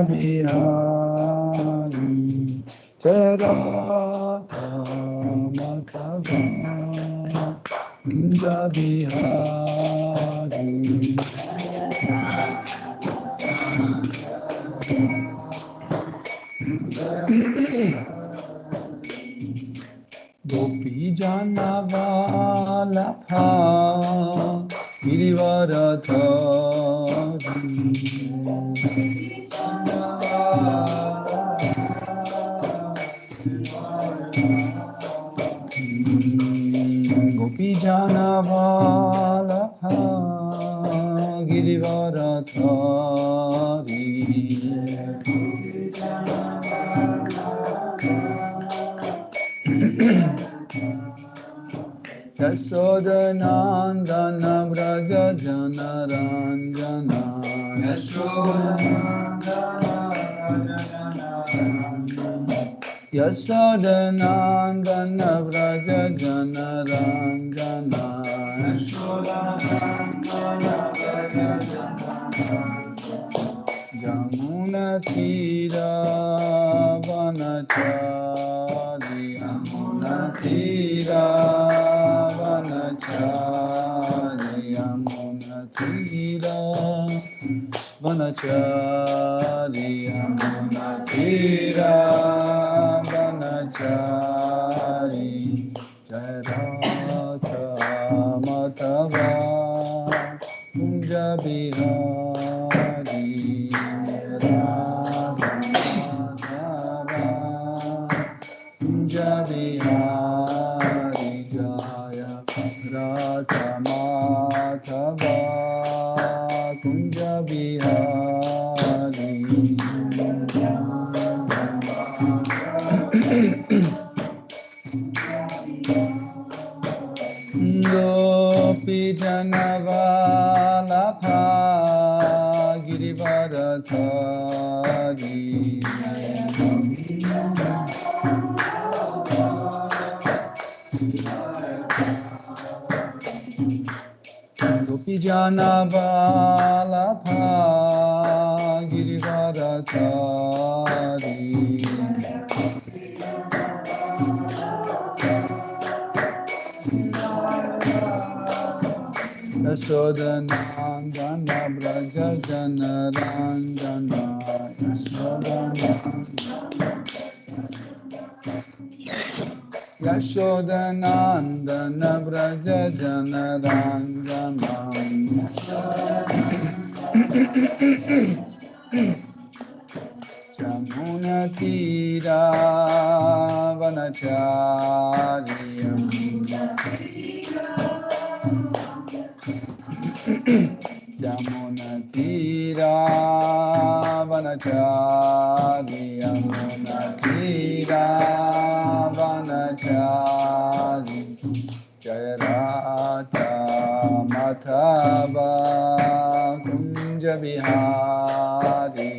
Bihari Charatha Madhava Kunja Bihari Gopi Jana Vallabha Girivaradhari Gopi Jana Vallabha Girivaradhari Yashodanandana Vraja Jana Ranjana Yashodanandana Vraja Jana Ranjana Jamuna Tira Vanachari Yamuna Tira Vanachari Yamuna Tira Vanachari Yamuna Tira Vanachari Jayarata Matava Kunja Bihari Radha Kunja Bihari Jaya Radha Madhava Kunja Bihari Gopi Jana Vallabha Girivaradhari Gopi Jana Vallabha Girivaradhari Yashodanandana Vraja Jana Ranjana Yashodanandana Vraja Jana Ranjana Jamuna Tira Vanachariyam Jamuna Tira Vanachari Yamuna Tira Vanachari Jayarata Madhava Kunja Bihari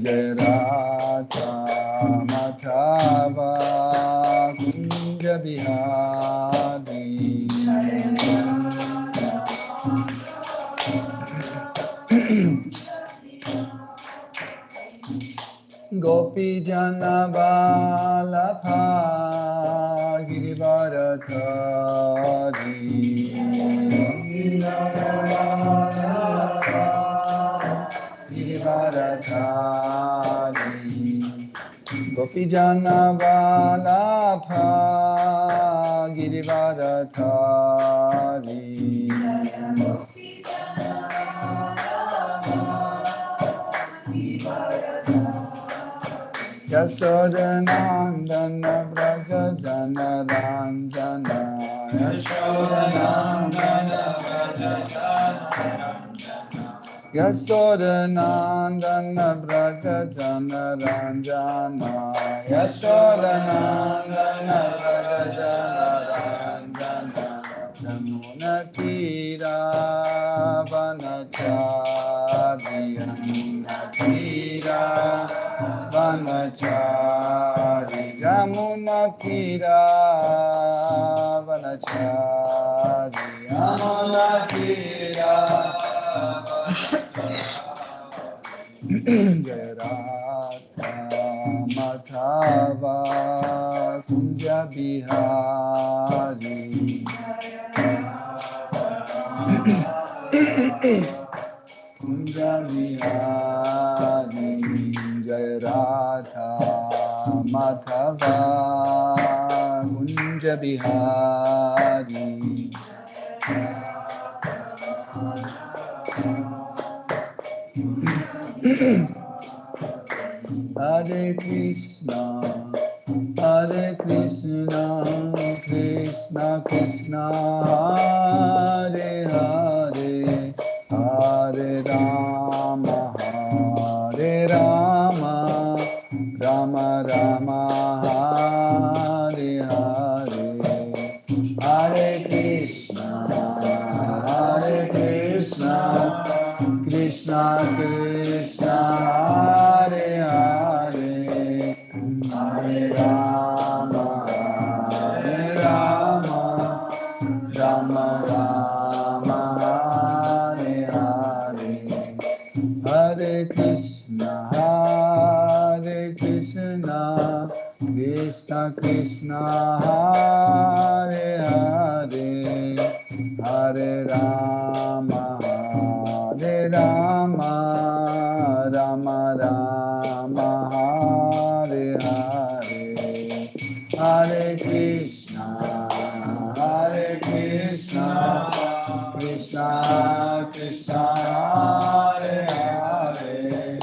Jayarata Madhava Kunja Bihari Gopi Jana Vallabha Girivaradhari Girivaradhari Gopi Jana Vallabha Girivaradhari Yashodanandana Vraja Jana Ranjana Yashodanandana Vraja Jana Yashodanandana Vraja Jana Ranjana Yashodanandana Vraja Jana Ranjana Jamuna Tira Vanachari Yamuna Tira Vanachari Jamuna Tira Vanachari Yamuna Tira Jai Radha Madhava Kunja Bihari Kunja Bihari Jai Radha Madhava Kunja Bihari Hare Krishna, Hare Krishna, Krishna Krishna, Hare Hare, Hare Rama, Hare Rama, Rama Rama, Hare Hare, Hare Krishna, Hare Krishna, Krishna Krishna, Hare Hare, Hare Rama, Hare Rama, Rama Rama, Hare Hare, Hare Krishna, Krishna Krishna, Hare Hare, Hare Rama, Hare Rama, Rama Rama, Hare Hare, Hare Krishna, Krishna Krishna, Hare Hare,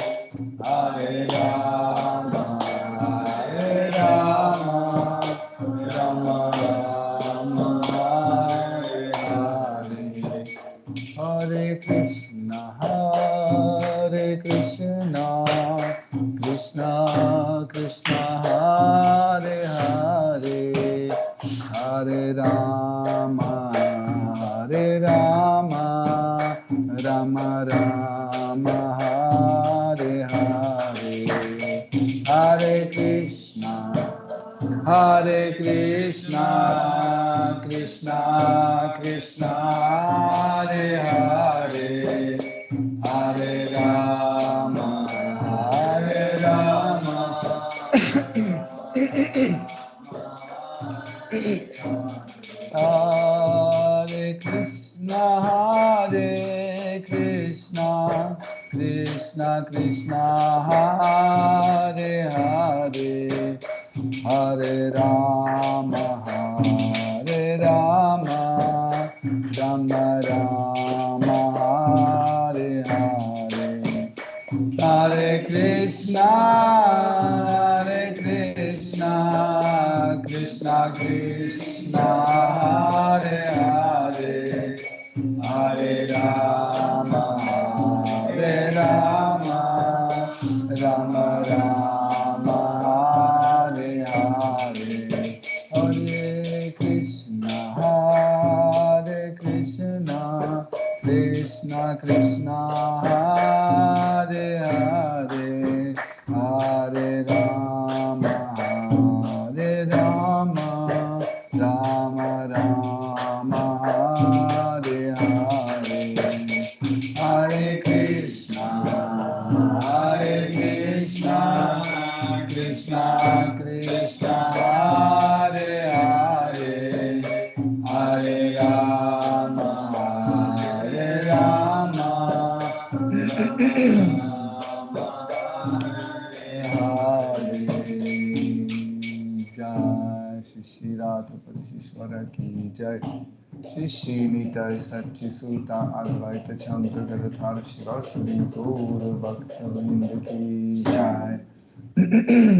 Hare Rama, Rama Rama, Hare Hare, Hare Krishna, Krishna Krishna, Hare Hare, Hare Rama, Rama Rama, Hare Hare, Hare Krishna, Krishna Krishna, Hare Hare, Hare Rama, Hare Krishna, Krishna Krishna, Hare Hare, Hare Rama, Rama Rama, Hare Hare, Hare Krishna, Krishna Krishna, Hare Hare, Hare Rama, Rama Rama, Hare Hare, Hare Krishna, Krishna Krishna, Hare Hare, Hare Rama, Rama Rama, Hare Hare, Hare Krishna, Krishna Krishna, Hare Hare, Hare Rama, Jai Shri Radhapati Shishwara ki Jai, Shri Srinitaya Sachi Suta Advaita Chandra Gadadhar Shivasadi Gaur Bhakta ki Jai,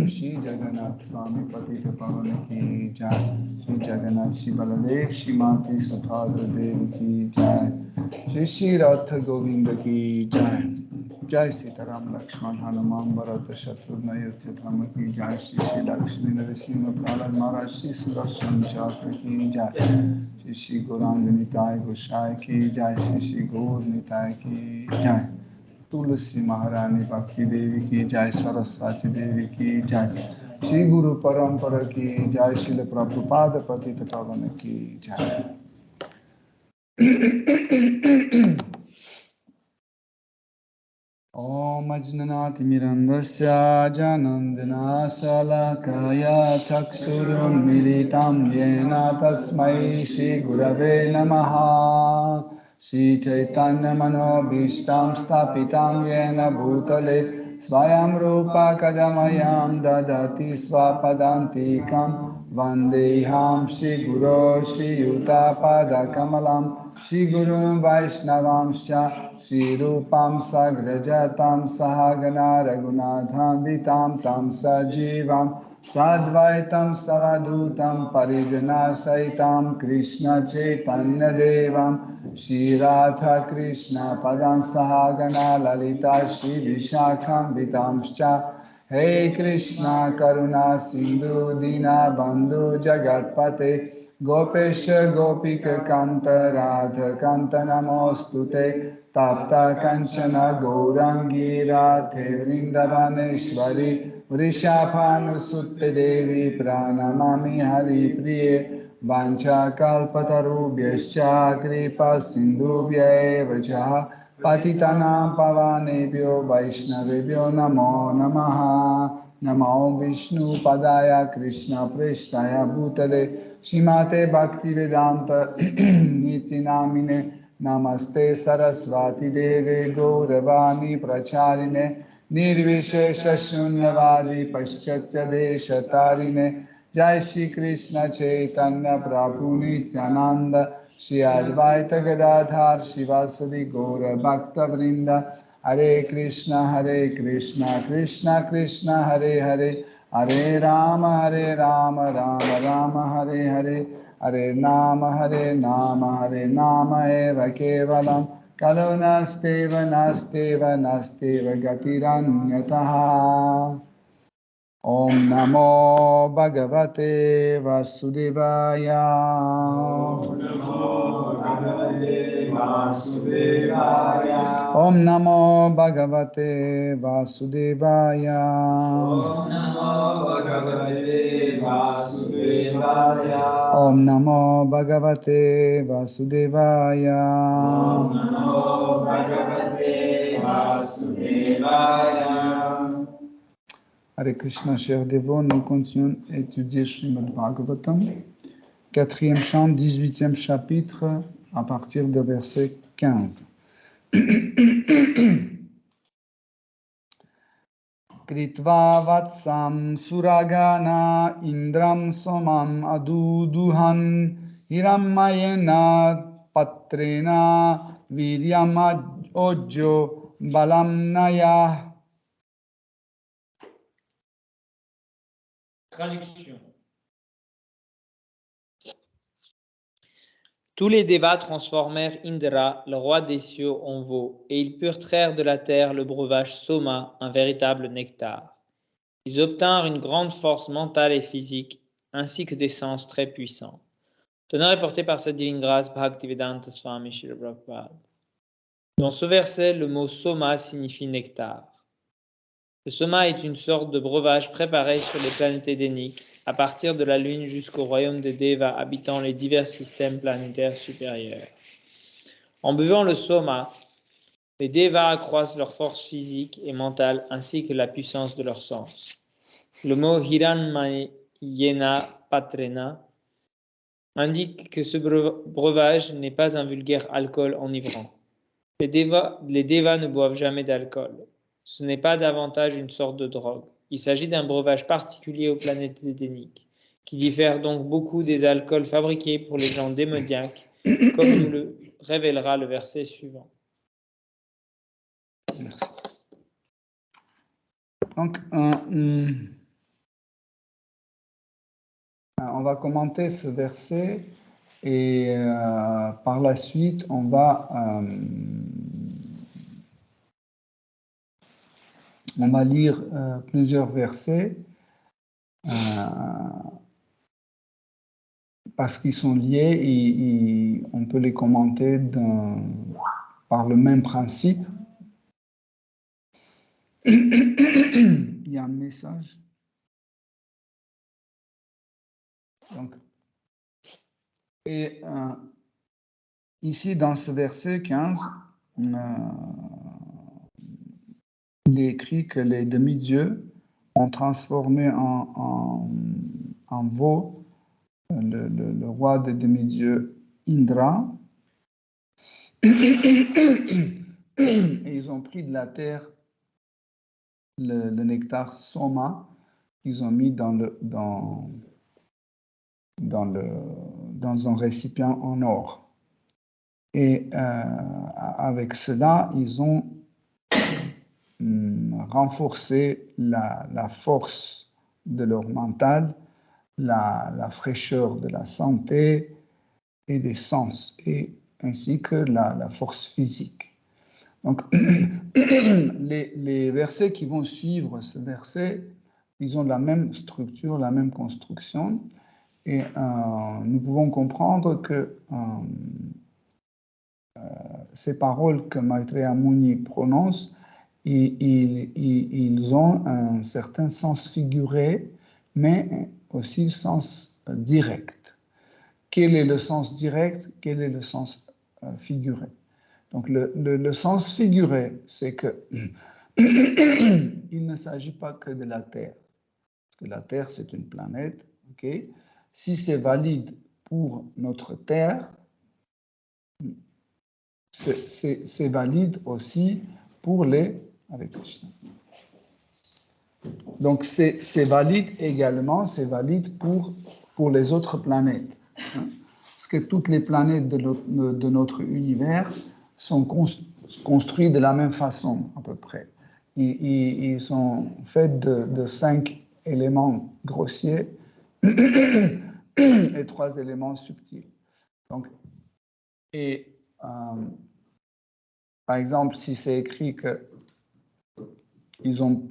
Shri Jagannath Swami Patita Pavan ki Jai, Shri Jagannath Shri Baladev Shri Mati Subhadra Devi ki Jai, Shri Radha Govinda ki Jai, Jai Sitaram Lakshman Hanuman Bharata Shatrugna Yudhyathama ki Jai, Shri Lakshmi Narasimha Prahlad Maharaj Shri Sudarshan Chakra ki Jai, Shri Gauranga Nitai Gosai ki Jai, Shri Gaur Nitai ki Jai, Tulsi Maharani Bhakti Devi ki Jai, Saraswati Devi ki Jai, Shri Guru Parampara ki jai, Srila Prabhupada Patita Pavana ki jai. Om Ajnanati Mirandasya Janandana Shalakaya Chaksurun Militam Yena Tasmai Shri Gurave Namaha Shri Chaitanya Manobhishtam Stapitam Yena Bhutale Swayam Rupa Kadamayam Dadati Swapadantikam Vandeham Shri Guru Shri Yutapada Kamalam Shri Guru Vaishnavamscha Shri Rupam Sagrajatam Sahagana Raghunathan Vitam Tam Sajivam Sadvaitam Savadutam Parijana Saitam Krishna Chaitanya Devam Shri Radha Krishna Padam Sahagana Lalita Shri Vishakham Vitamscha Hey Krishna Karuna Sindhu Dina Bandhu Jagatpate Gopesha Gopika Kanta Radha Kanta Namostute Tapta Kanchana Gaurangi Radhe Vrindavaneshwari Vrishabhanusutte Devi Pranamami Hari Priye Vancha Kalpatarubhyascha Kripa Sindhubhya Vacha Patitanam Pavanebhyo Vaishnavebhyo Namo Namaha Namo Vishnu Padaya Krishna Preshtaya Bhutale Shimate Bhaktivedanta Nitinamine Namaste Saraswati Deve Gauravani Pracharine Nirvishesha Shunyavadi Paschatya Deshatarine Jai Shri Krishna Chaitanya Prabhu Nityananda Shri Advaita Gadadhar Shivasadi Gaura Bhakta Vrinda Hare Krishna Krishna Krishna Hare Hare Hare Rama Rama Rama Hare Hare Hare Nama Hare Nama Eva Kevalam Kalo Nasteva Gatiranyataha Om Namo Bhagavate Vasudevaya. Om Namo Bhagavate Vasudevaya. Om Namo Bhagavate Vasudevaya. Om Namo Bhagavate Vasudevaya. Om Namo Bhagavate Vasudevaya. Om Namo Bhagavate Vasudevaya. Hare Krishna, chers dévots, nous continuons à étudier Srimad Bhagavatam, 4e chant, 18e chapitre, à partir du verset 15. Kritva vatsam suragana indram somam aduduhan hirammayena patrena viryam ojjo balam naya. Traduction. Tous les Devas transformèrent Indra, le roi des cieux, en veau, et ils purent traire de la terre le breuvage Soma, un véritable nectar. Ils obtinrent une grande force mentale et physique, ainsi que des sens très puissants. Honneur est porté par sa divine grâce, Bhaktivedanta Swami Srila Prabhupada. Dans ce verset, le mot Soma signifie nectar. Le Soma est une sorte de breuvage préparé sur les planètes édéniques, à partir de la Lune jusqu'au royaume des Devas habitant les divers systèmes planétaires supérieurs. En buvant le Soma, les Devas accroissent leur force physique et mentale ainsi que la puissance de leur sens. Le mot Hiranmayena Patrena indique que ce breuvage n'est pas un vulgaire alcool enivrant. Les Devas ne boivent jamais d'alcool. Ce n'est pas davantage une sorte de drogue. Il s'agit d'un breuvage particulier aux planètes édéniques, qui diffère donc beaucoup des alcools fabriqués pour les gens démoniaques, comme nous le révélera le verset suivant. Merci. Donc, on va commenter ce verset et par la suite, on va lire plusieurs versets parce qu'ils sont liés et on peut les commenter par le même principe. Il y a un message. Donc, et ici, dans ce verset 15, il est écrit que les demi-dieux ont transformé en veau le roi des demi-dieux Indra. Et ils ont pris de la terre le nectar Soma qu'ils ont mis dans un récipient en or. Et avec cela, ils ont renforcé la force de leur mental, la fraîcheur de la santé et des sens, et ainsi que la force physique. Donc, les versets qui vont suivre ce verset, ils ont la même structure, la même construction, et nous pouvons comprendre que ces paroles que Maitreya Muni prononce, ils ont un certain sens figuré, mais aussi sens direct. Quel est le sens direct? Quel est le sens figuré? Donc le sens figuré, c'est que il ne s'agit pas que de la Terre, parce que la Terre, c'est une planète. Okay? Si c'est valide pour notre Terre, c'est valide aussi pour les... Donc c'est valide également, c'est valide pour les autres planètes. Parce que toutes les planètes de notre univers sont construites de la même façon, à peu près. Ils sont faits de 5 éléments grossiers et 3 éléments subtils. Donc, par exemple, si c'est écrit qu'ils ont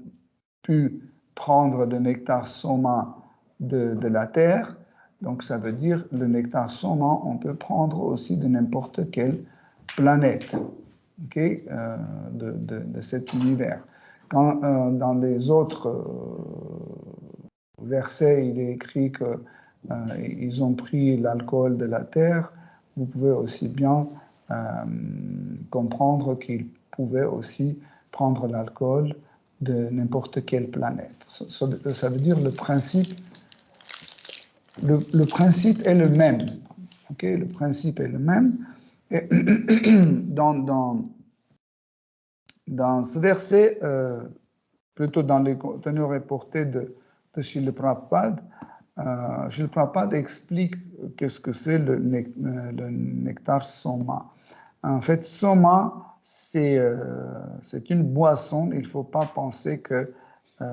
pu prendre le nectar Soma de la terre, donc ça veut dire le nectar Soma, on peut prendre aussi de n'importe quelle planète, okay, de cet univers. Quand dans les autres versets, il est écrit qu'ils ont pris l'alcool de la terre, vous pouvez aussi bien comprendre qu'ils pouvaient aussi prendre l'alcool de n'importe quelle planète. Ça veut dire le principe est le même. Okay? Le principe est le même. Et dans ce verset, plutôt dans les contenus reportés de Srila Prabhupada, Srila Prabhupada explique qu'est-ce que c'est le nectar Soma. En fait, Soma, c'est une boisson. Il ne faut pas penser que le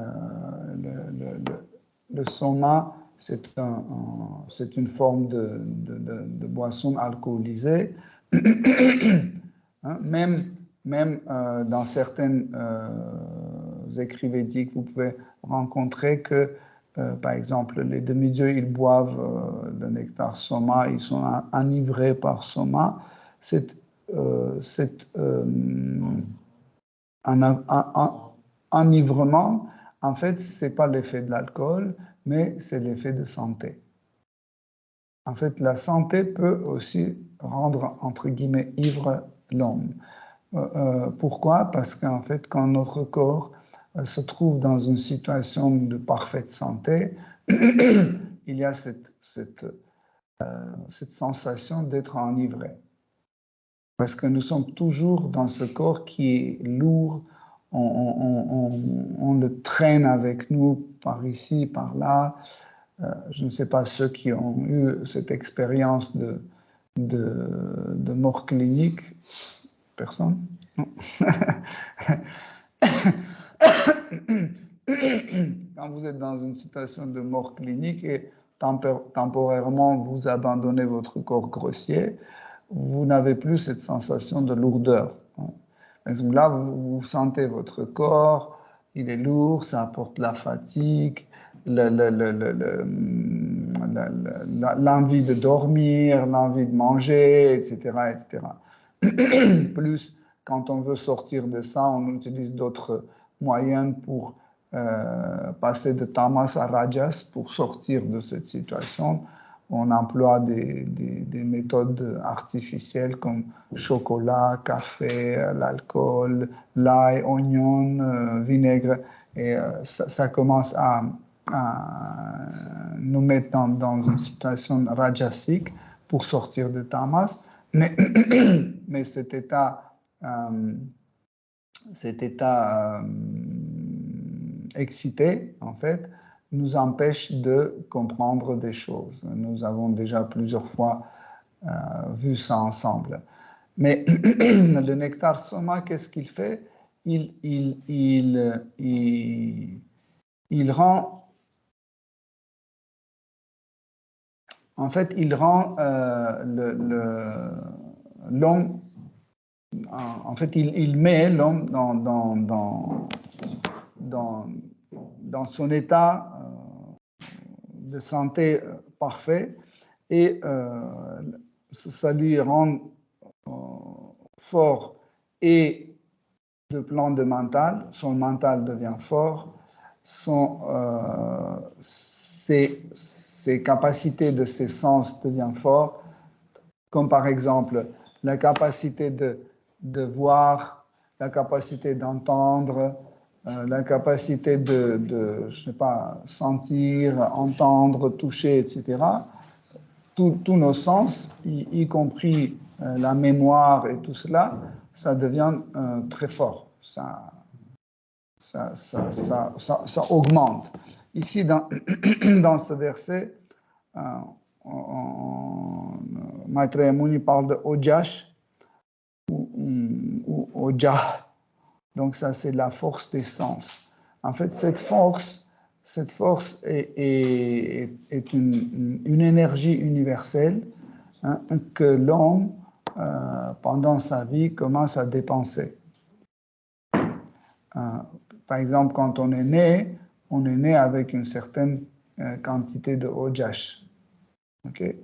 Soma, c'est une forme de boisson alcoolisée. Hein, même dans certains écrits védiques, vous pouvez rencontrer que, par exemple, les demi-dieux, ils boivent le nectar Soma, ils sont enivrés par Soma. Un enivrement, en fait, ce n'est pas l'effet de l'alcool, mais c'est l'effet de santé. En fait, la santé peut aussi rendre, entre guillemets, ivre l'homme. Pourquoi? Parce qu'en fait, quand notre corps se trouve dans une situation de parfaite santé, il y a cette sensation d'être enivré. Parce que nous sommes toujours dans ce corps qui est lourd, on le traîne avec nous par ici, par là. Je ne sais pas ceux qui ont eu cette expérience de mort clinique. Personne? Non. Quand vous êtes dans une situation de mort clinique et temporairement vous abandonnez votre corps grossier, vous n'avez plus cette sensation de lourdeur. Là, vous sentez votre corps, il est lourd, ça apporte la fatigue, l'envie de dormir, l'envie de manger, etc., etc. Plus, quand on veut sortir de ça, on utilise d'autres moyens pour passer de tamas à rajas pour sortir de cette situation. On emploie des méthodes artificielles comme chocolat, café, l'alcool, l'ail, oignon, vinaigre. Et ça commence à nous mettre dans une situation rajasique pour sortir de tamas. Mais cet état excité, en fait, nous empêche de comprendre des choses. Nous avons déjà plusieurs fois vu ça ensemble. Mais le nectar soma, qu'est-ce qu'il fait? Il rend, en fait, il rend l'homme, en fait, il met l'homme dans son état de santé parfait, et ça lui rend fort et de plan de mental, son mental devient fort, ses capacités de ses sens deviennent fortes, comme par exemple la capacité de voir, la capacité d'entendre, la capacité de, je sais pas, sentir, entendre, toucher, etc. Tous nos sens, y compris la mémoire et tout cela, ça devient très fort. Ça augmente. Ici, dans ce verset, Maitreya Muni parle de Ojash ou Ojah. Donc ça, c'est la force des sens. En fait, cette force est une énergie universelle, hein, que l'homme, pendant sa vie, commence à dépenser. Par exemple, quand on est né avec une certaine quantité de Ojash. Okay?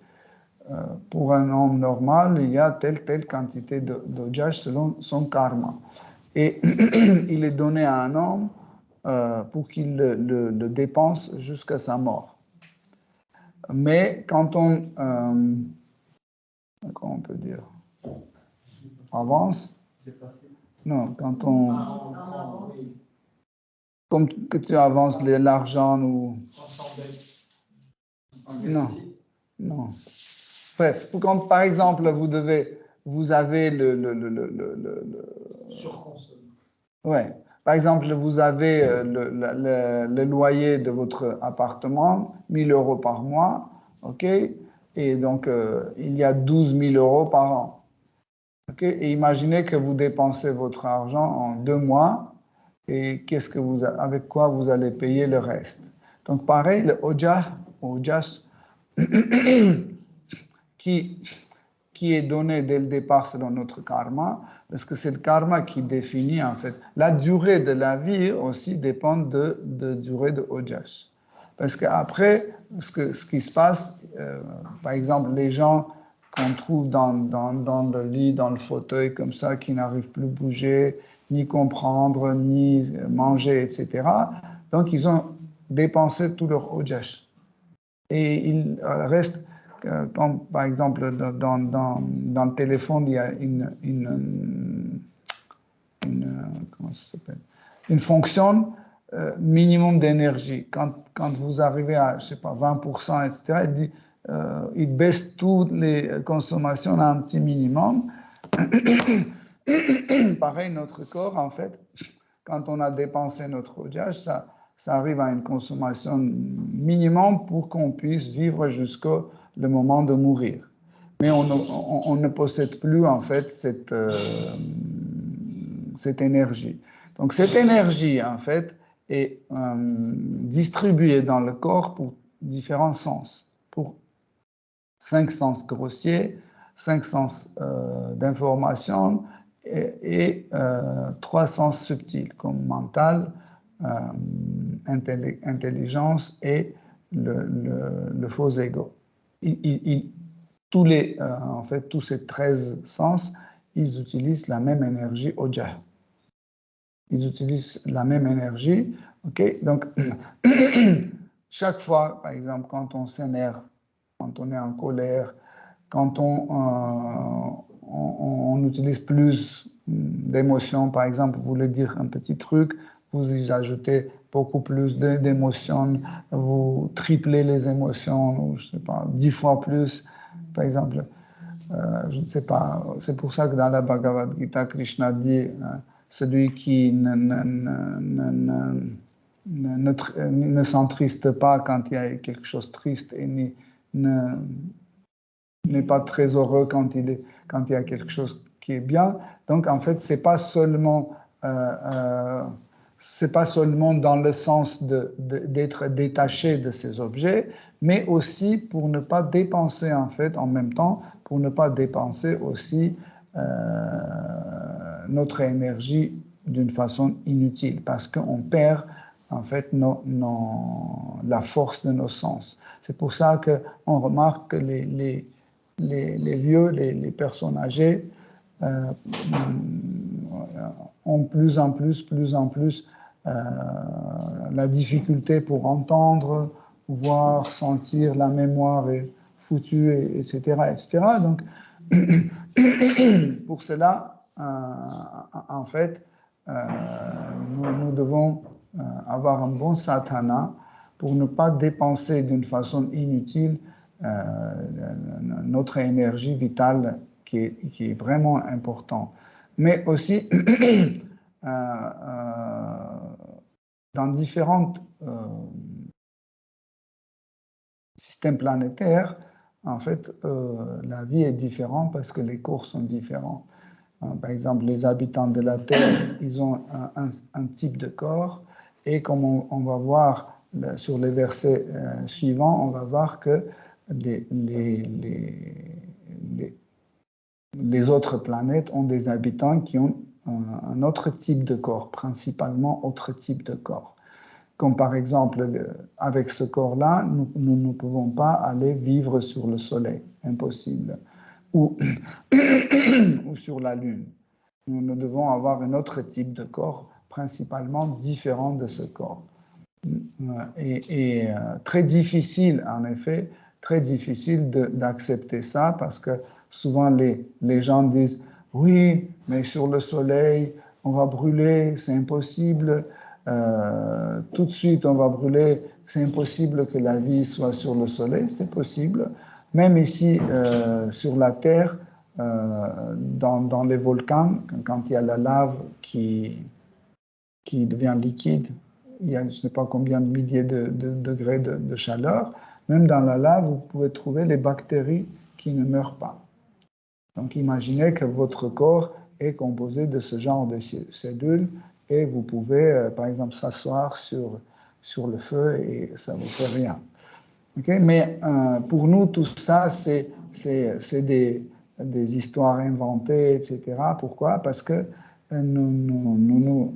Pour un homme normal, il y a telle quantité d'Ojash selon son karma. Et il est donné à un homme pour qu'il le dépense jusqu'à sa mort. Mais quand on, comment on peut dire, avance, non, quand on, comme que tu avances l'argent ou, non. Bref, quand par exemple vous avez le surconsomme. Ouais. Par exemple, vous avez le loyer de votre appartement, 1 000 € par mois, ok? Et donc, il y a 12 000 € par an. Okay? Et imaginez que vous dépensez votre argent en 2 mois, et avec quoi vous allez payer le reste. Donc, pareil, le Ojas, qui est donné dès le départ selon notre karma, parce que c'est le karma qui définit en fait. La durée de la vie aussi dépend de durée de Ojas. Parce qu'après, ce qui se passe, par exemple, les gens qu'on trouve dans le lit, dans le fauteuil comme ça, qui n'arrivent plus à bouger, ni comprendre, ni manger, etc. Donc, ils ont dépensé tout leur Ojas. Et il reste... Comme par exemple dans le téléphone, il y a comment ça s'appelle, une fonction minimum d'énergie. Quand vous arrivez à, je sais pas, 20%, etc., il baisse toutes les consommations à un petit minimum. Pareil, notre corps, en fait, quand on a dépensé notre Ojas, ça arrive à une consommation minimum pour qu'on puisse vivre jusqu'au le moment de mourir. Mais on ne possède plus, en fait, cette énergie. Donc, cette énergie, en fait, est distribuée dans le corps pour différents sens. Pour 5 sens grossiers, 5 sens d'information et 3 sens subtils, comme mental, intelligence et le faux ego. En fait, tous ces 13 sens, ils utilisent la même énergie Ojah. Ils utilisent la même énergie Ok, donc chaque fois, par exemple, quand on s'énerve, quand on est en colère, quand on utilise plus d'émotions, par exemple, vous voulez dire un petit truc, vous y ajoutez beaucoup plus d'émotions, vous triplez les émotions, ou je sais pas, 10 fois plus, par exemple. Je ne sais pas, c'est pour ça que dans la Bhagavad Gita, Krishna dit celui qui ne s'entriste pas quand il y a quelque chose de triste et n'est pas très heureux quand il y a quelque chose qui est bien. Donc, en fait, c'est pas seulement dans le sens d'être détaché de ces objets, mais aussi pour ne pas dépenser, en fait, en même temps, pour ne pas dépenser aussi notre énergie d'une façon inutile, parce qu'on perd, en fait, la force de nos sens. C'est pour ça qu'on remarque que les vieux, les personnes âgées, ont plus en plus la difficulté pour entendre, voir, sentir, la mémoire est foutue, etc., etc. Donc, pour cela, en fait, nous devons avoir un bon sadhana pour ne pas dépenser d'une façon inutile notre énergie vitale qui est vraiment important. Mais aussi, dans différents systèmes planétaires, en fait, la vie est différente parce que les cours sont différents. Par exemple, les habitants de la Terre, ils ont un type de corps, et comme on va voir sur les versets suivants, on va voir que les autres planètes ont des habitants qui ont un autre type de corps, principalement autre type de corps. Comme par exemple, avec ce corps-là, nous ne pouvons pas aller vivre sur le Soleil, impossible, ou sur la Lune. Nous devons avoir un autre type de corps, principalement différent de ce corps. Et très difficile, en effet, très difficile d'accepter ça, parce que souvent les gens disent « Oui, mais sur le soleil, on va brûler, c'est impossible. Tout de suite, on va brûler, c'est impossible que la vie soit sur le soleil. » C'est possible. Même ici, sur la Terre, dans les volcans, quand il y a la lave qui devient liquide, il y a je ne sais pas combien de milliers de degrés de chaleur, même dans la lave, vous pouvez trouver les bactéries qui ne meurent pas. Donc imaginez que votre corps est composé de ce genre de cellules, et vous pouvez, par exemple, s'asseoir sur le feu et ça ne vous fait rien. Okay? Mais pour nous, tout ça, c'est des histoires inventées, etc. Pourquoi? Parce que nous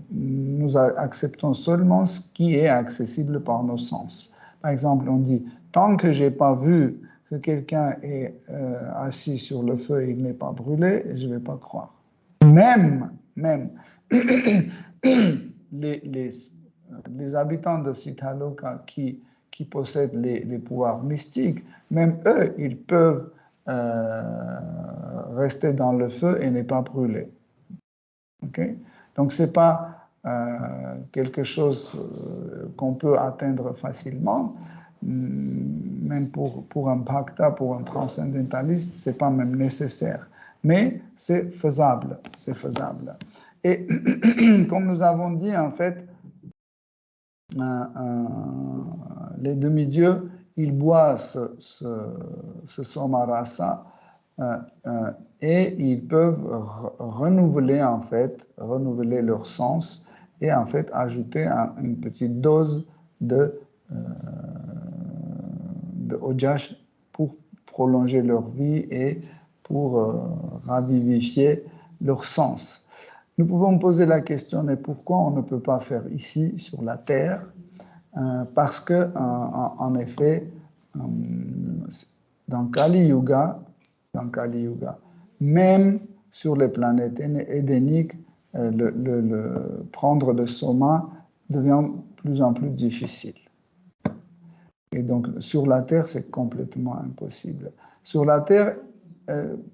acceptons seulement ce qui est accessible par nos sens. Par exemple, on dit, tant que je n'ai pas vu que quelqu'un est assis sur le feu et il n'est pas brûlé, je ne vais pas croire. Même les habitants de Sitaloka qui possèdent les pouvoirs mystiques, même eux, ils peuvent rester dans le feu et ne pas brûler. Okay? Donc, ce n'est pas quelque chose qu'on peut atteindre facilement. Même pour un bhakta, pour un transcendentaliste, ce n'est pas même nécessaire. Mais c'est faisable, c'est faisable. Et comme nous avons dit, en fait, les demi-dieux, ils boivent ce somarasa et ils peuvent renouveler leur sens, et en fait ajouter une petite dose de ojash pour prolonger leur vie et pour ravivifier leur sens. Nous pouvons poser la question, mais pourquoi on ne peut pas faire ici, sur la Terre? Parce que, en effet, dans Kali Yuga, même sur les planètes édéniques, prendre le soma devient plus en plus difficile. Et donc, sur la terre, c'est complètement impossible. Sur la terre,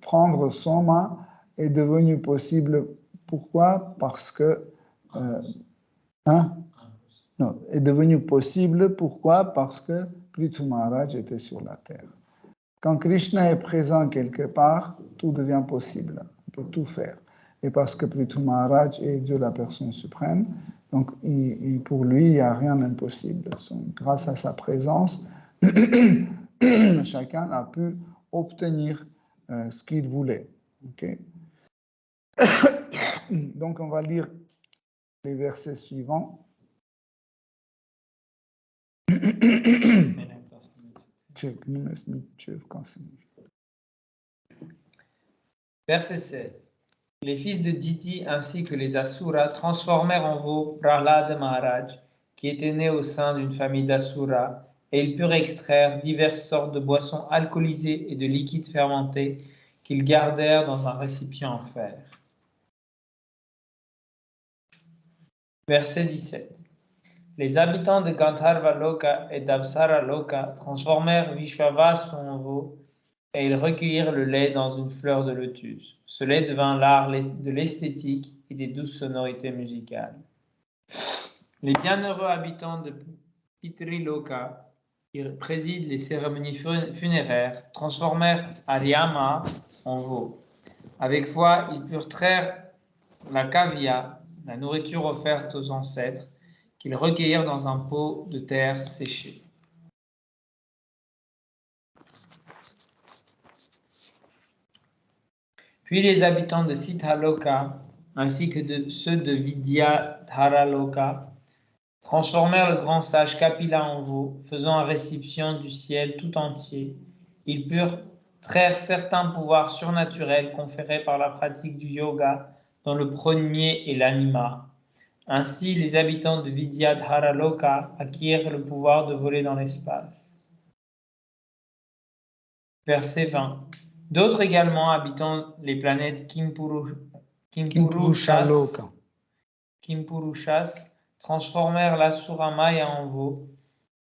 prendre soma est devenu possible. Pourquoi? Parce que... non, est devenu possible. Pourquoi? Parce que Prithu Maharaj était sur la terre. Quand Krishna est présent quelque part, tout devient possible. On peut tout faire. Et parce que Prithu Maharaj est Dieu la personne suprême, donc pour lui, il n'y a rien d'impossible. Grâce à sa présence, chacun a pu obtenir ce qu'il voulait. Okay? Donc, on va lire les versets suivants. Verset 16. Les fils de Diti ainsi que les Asuras transformèrent en veau Prahlad Maharaj, qui était né au sein d'une famille d'Asuras, et ils purent extraire diverses sortes de boissons alcoolisées et de liquides fermentés qu'ils gardèrent dans un récipient en fer. Verset 17. Les habitants de Gandharva Loka et d'Apsara Loka transformèrent Vishvavasu en veau et ils recueillirent le lait dans une fleur de lotus. Ce lait devint l'art de l'esthétique et des douces sonorités musicales. Les bienheureux habitants de Pitri Loka, qui président les cérémonies funéraires, transformèrent Aryama en veau. Avec foi, ils purent traire la kavya, la nourriture offerte aux ancêtres, qu'ils recueillirent dans un pot de terre séchée. Puis les habitants de Siddhaloka, ainsi que ceux de Vidyadharaloka, transformèrent le grand sage Kapila en veau, faisant un récipient du ciel tout entier. Ils purent traire certains pouvoirs surnaturels conférés par la pratique du yoga, dont le premier est l'anima. Ainsi, les habitants de Vidyadharaloka acquirent le pouvoir de voler dans l'espace. Verset 20. D'autres également, habitant les planètes Kimpurushas, transformèrent l'Asura Maya en veau,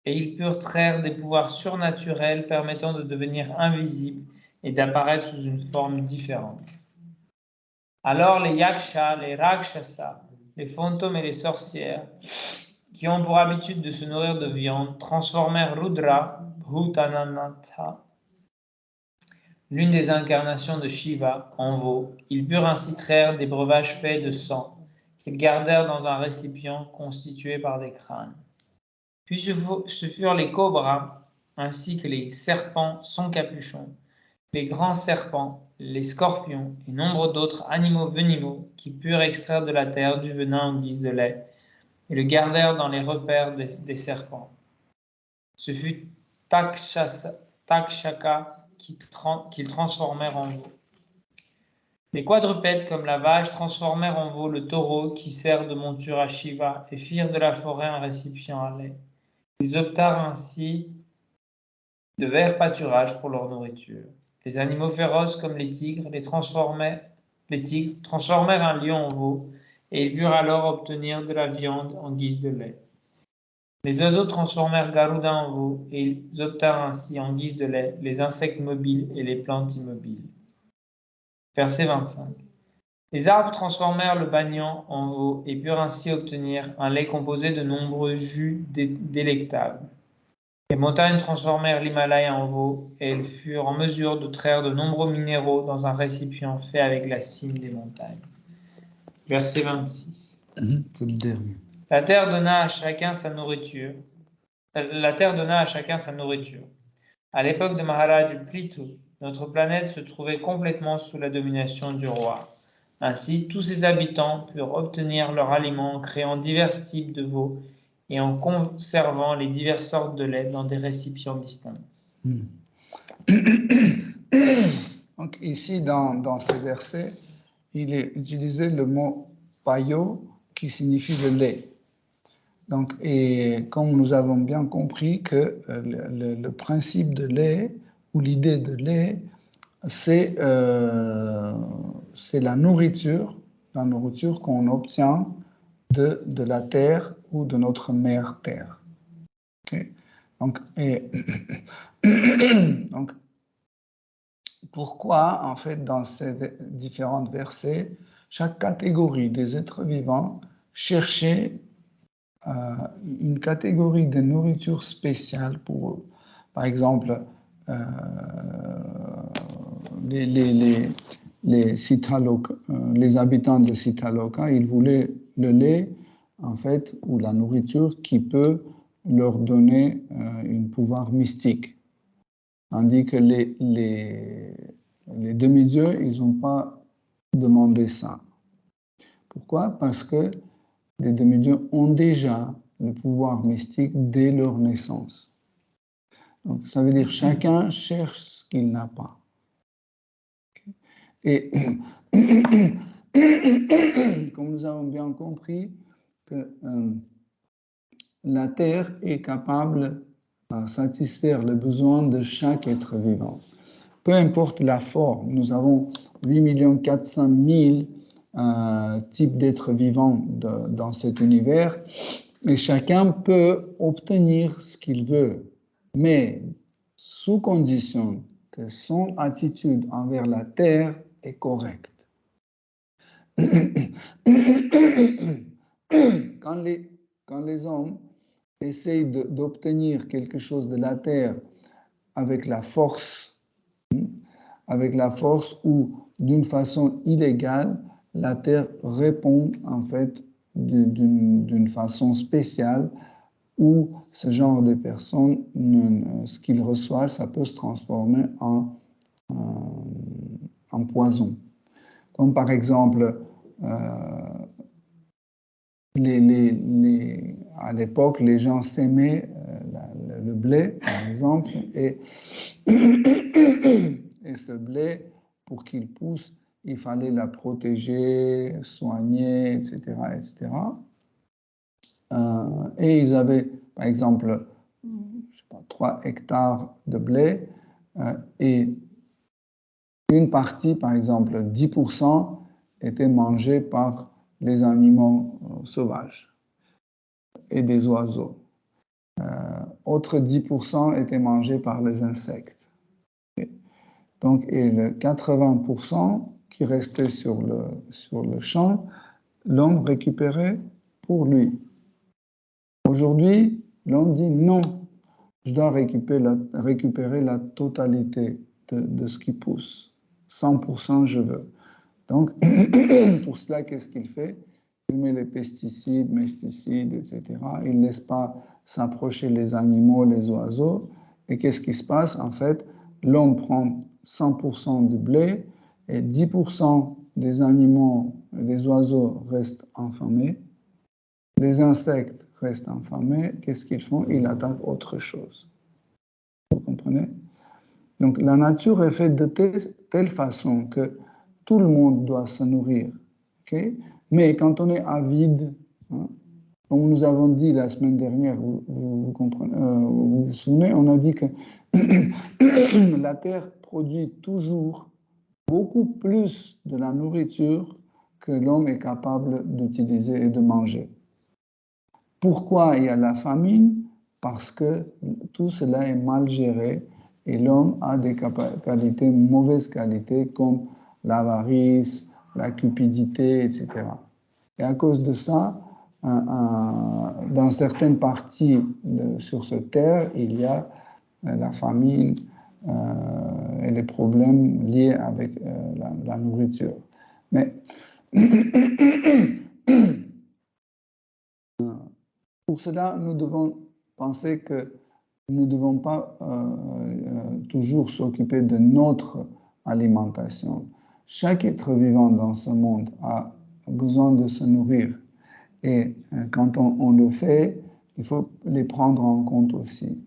et ils purent traire des pouvoirs surnaturels permettant de devenir invisibles et d'apparaître sous une forme différente. Alors les Yaksha, les Rakshasa, les fantômes et les sorcières, qui ont pour habitude de se nourrir de viande, transformèrent Rudra, Bhutananatha, l'une des incarnations de Shiva, en veau. Ils purent ainsi traire des breuvages faits de sang, qu'ils gardèrent dans un récipient constitué par des crânes. Puis ce furent les cobras, ainsi que les serpents sans capuchon, les grands serpents, les scorpions et nombre d'autres animaux venimeux qui purent extraire de la terre du venin en guise de lait et le gardèrent dans les repères des serpents. Ce fut Takshaka qu'ils transformèrent en veau. Les quadrupèdes comme la vache transformèrent en veau le taureau qui sert de monture à Shiva et firent de la forêt un récipient à lait. Ils optèrent ainsi de verts pâturages pour leur nourriture. Les animaux féroces comme les tigres transformèrent un lion en veau et ils purent alors obtenir de la viande en guise de lait. Les oiseaux transformèrent Garuda en veau et ils obtinrent ainsi en guise de lait les insectes mobiles et les plantes immobiles. Verset 25. Les arbres transformèrent le banyan en veau et purent ainsi obtenir un lait composé de nombreux jus délectables. Les montagnes transformèrent l'Himalaya en veau et elles furent en mesure de traire de nombreux minéraux dans un récipient fait avec la cime des montagnes. Verset 26. C'est le dernier. La terre donna à chacun sa nourriture. À l'époque de Maharaj Prithu, notre planète se trouvait complètement sous la domination du roi. Ainsi, tous ses habitants purent obtenir leur aliment en créant divers types de veaux et en conservant les diverses sortes de lait dans des récipients distincts. Donc ici, dans ces versets, il est utilisé le mot payo qui signifie le lait. Donc, et comme nous avons bien compris que le principe de lait ou l'idée de lait, c'est la nourriture qu'on obtient de la terre ou de notre mère terre. Okay? Donc, donc, pourquoi, en fait, dans ces différents versets, chaque catégorie des êtres vivants cherchait une catégorie de nourriture spéciale pour eux. Par exemple, les habitants de Sitaloka, ils voulaient le lait, en fait, ou la nourriture qui peut leur donner un pouvoir mystique. Tandis que les demi-dieux, ils n'ont pas demandé ça. Pourquoi? Parce que les demi-dieux ont déjà le pouvoir mystique dès leur naissance. Donc, ça veut dire chacun cherche ce qu'il n'a pas. Et comme nous avons bien compris que la Terre est capable de satisfaire les besoins de chaque être vivant. Peu importe la forme, nous avons 8 400 000 types d'êtres vivants dans cet univers, et chacun peut obtenir ce qu'il veut, mais sous condition que son attitude envers la Terre est correcte. Quand les hommes essayent d'obtenir quelque chose de la Terre avec la force ou d'une façon illégale, la Terre répond en fait d'une façon spéciale où ce genre de personnes, ce qu'ils reçoivent, ça peut se transformer en poison. Comme par exemple, à l'époque, les gens s'aimaient le blé, par exemple, et ce blé, pour qu'il pousse, il fallait la protéger, soigner, etc., etc. Et ils avaient, par exemple, 3 hectares de blé, et une partie, par exemple, 10%, était mangée par les animaux sauvages et des oiseaux. Autre 10% était mangé par les insectes. Donc, et le 80% qui restait sur le champ, l'homme récupérait pour lui. Aujourd'hui, l'homme dit non, je dois récupérer la totalité de ce qui pousse. 100% je veux. Donc, pour cela, qu'est-ce qu'il fait? Il met les pesticides, etc. Il ne laisse pas s'approcher les animaux, les oiseaux. Et qu'est-ce qui se passe? En fait, l'homme prend 100% du blé et 10% des animaux et des oiseaux restent affamés. Les insectes restent affamés. Qu'est-ce qu'ils font? Ils attaquent autre chose. Vous comprenez? Donc, la nature est faite de telle façon que tout le monde doit se nourrir. Okay? Mais quand on est avide, comme nous avons dit la semaine dernière, vous vous souvenez, on a dit que la Terre produit toujours beaucoup plus de la nourriture que l'homme est capable d'utiliser et de manger. Pourquoi il y a la famine? Parce que tout cela est mal géré et l'homme a des qualités, mauvaises qualités comme l'avarice, la cupidité, etc. Et à cause de ça, dans certaines parties sur cette terre, il y a la famine et les problèmes liés avec la nourriture. Mais pour cela, nous devons penser que nous ne devons pas toujours s'occuper de notre alimentation. Chaque être vivant dans ce monde a besoin de se nourrir. Et quand on le fait, il faut les prendre en compte aussi.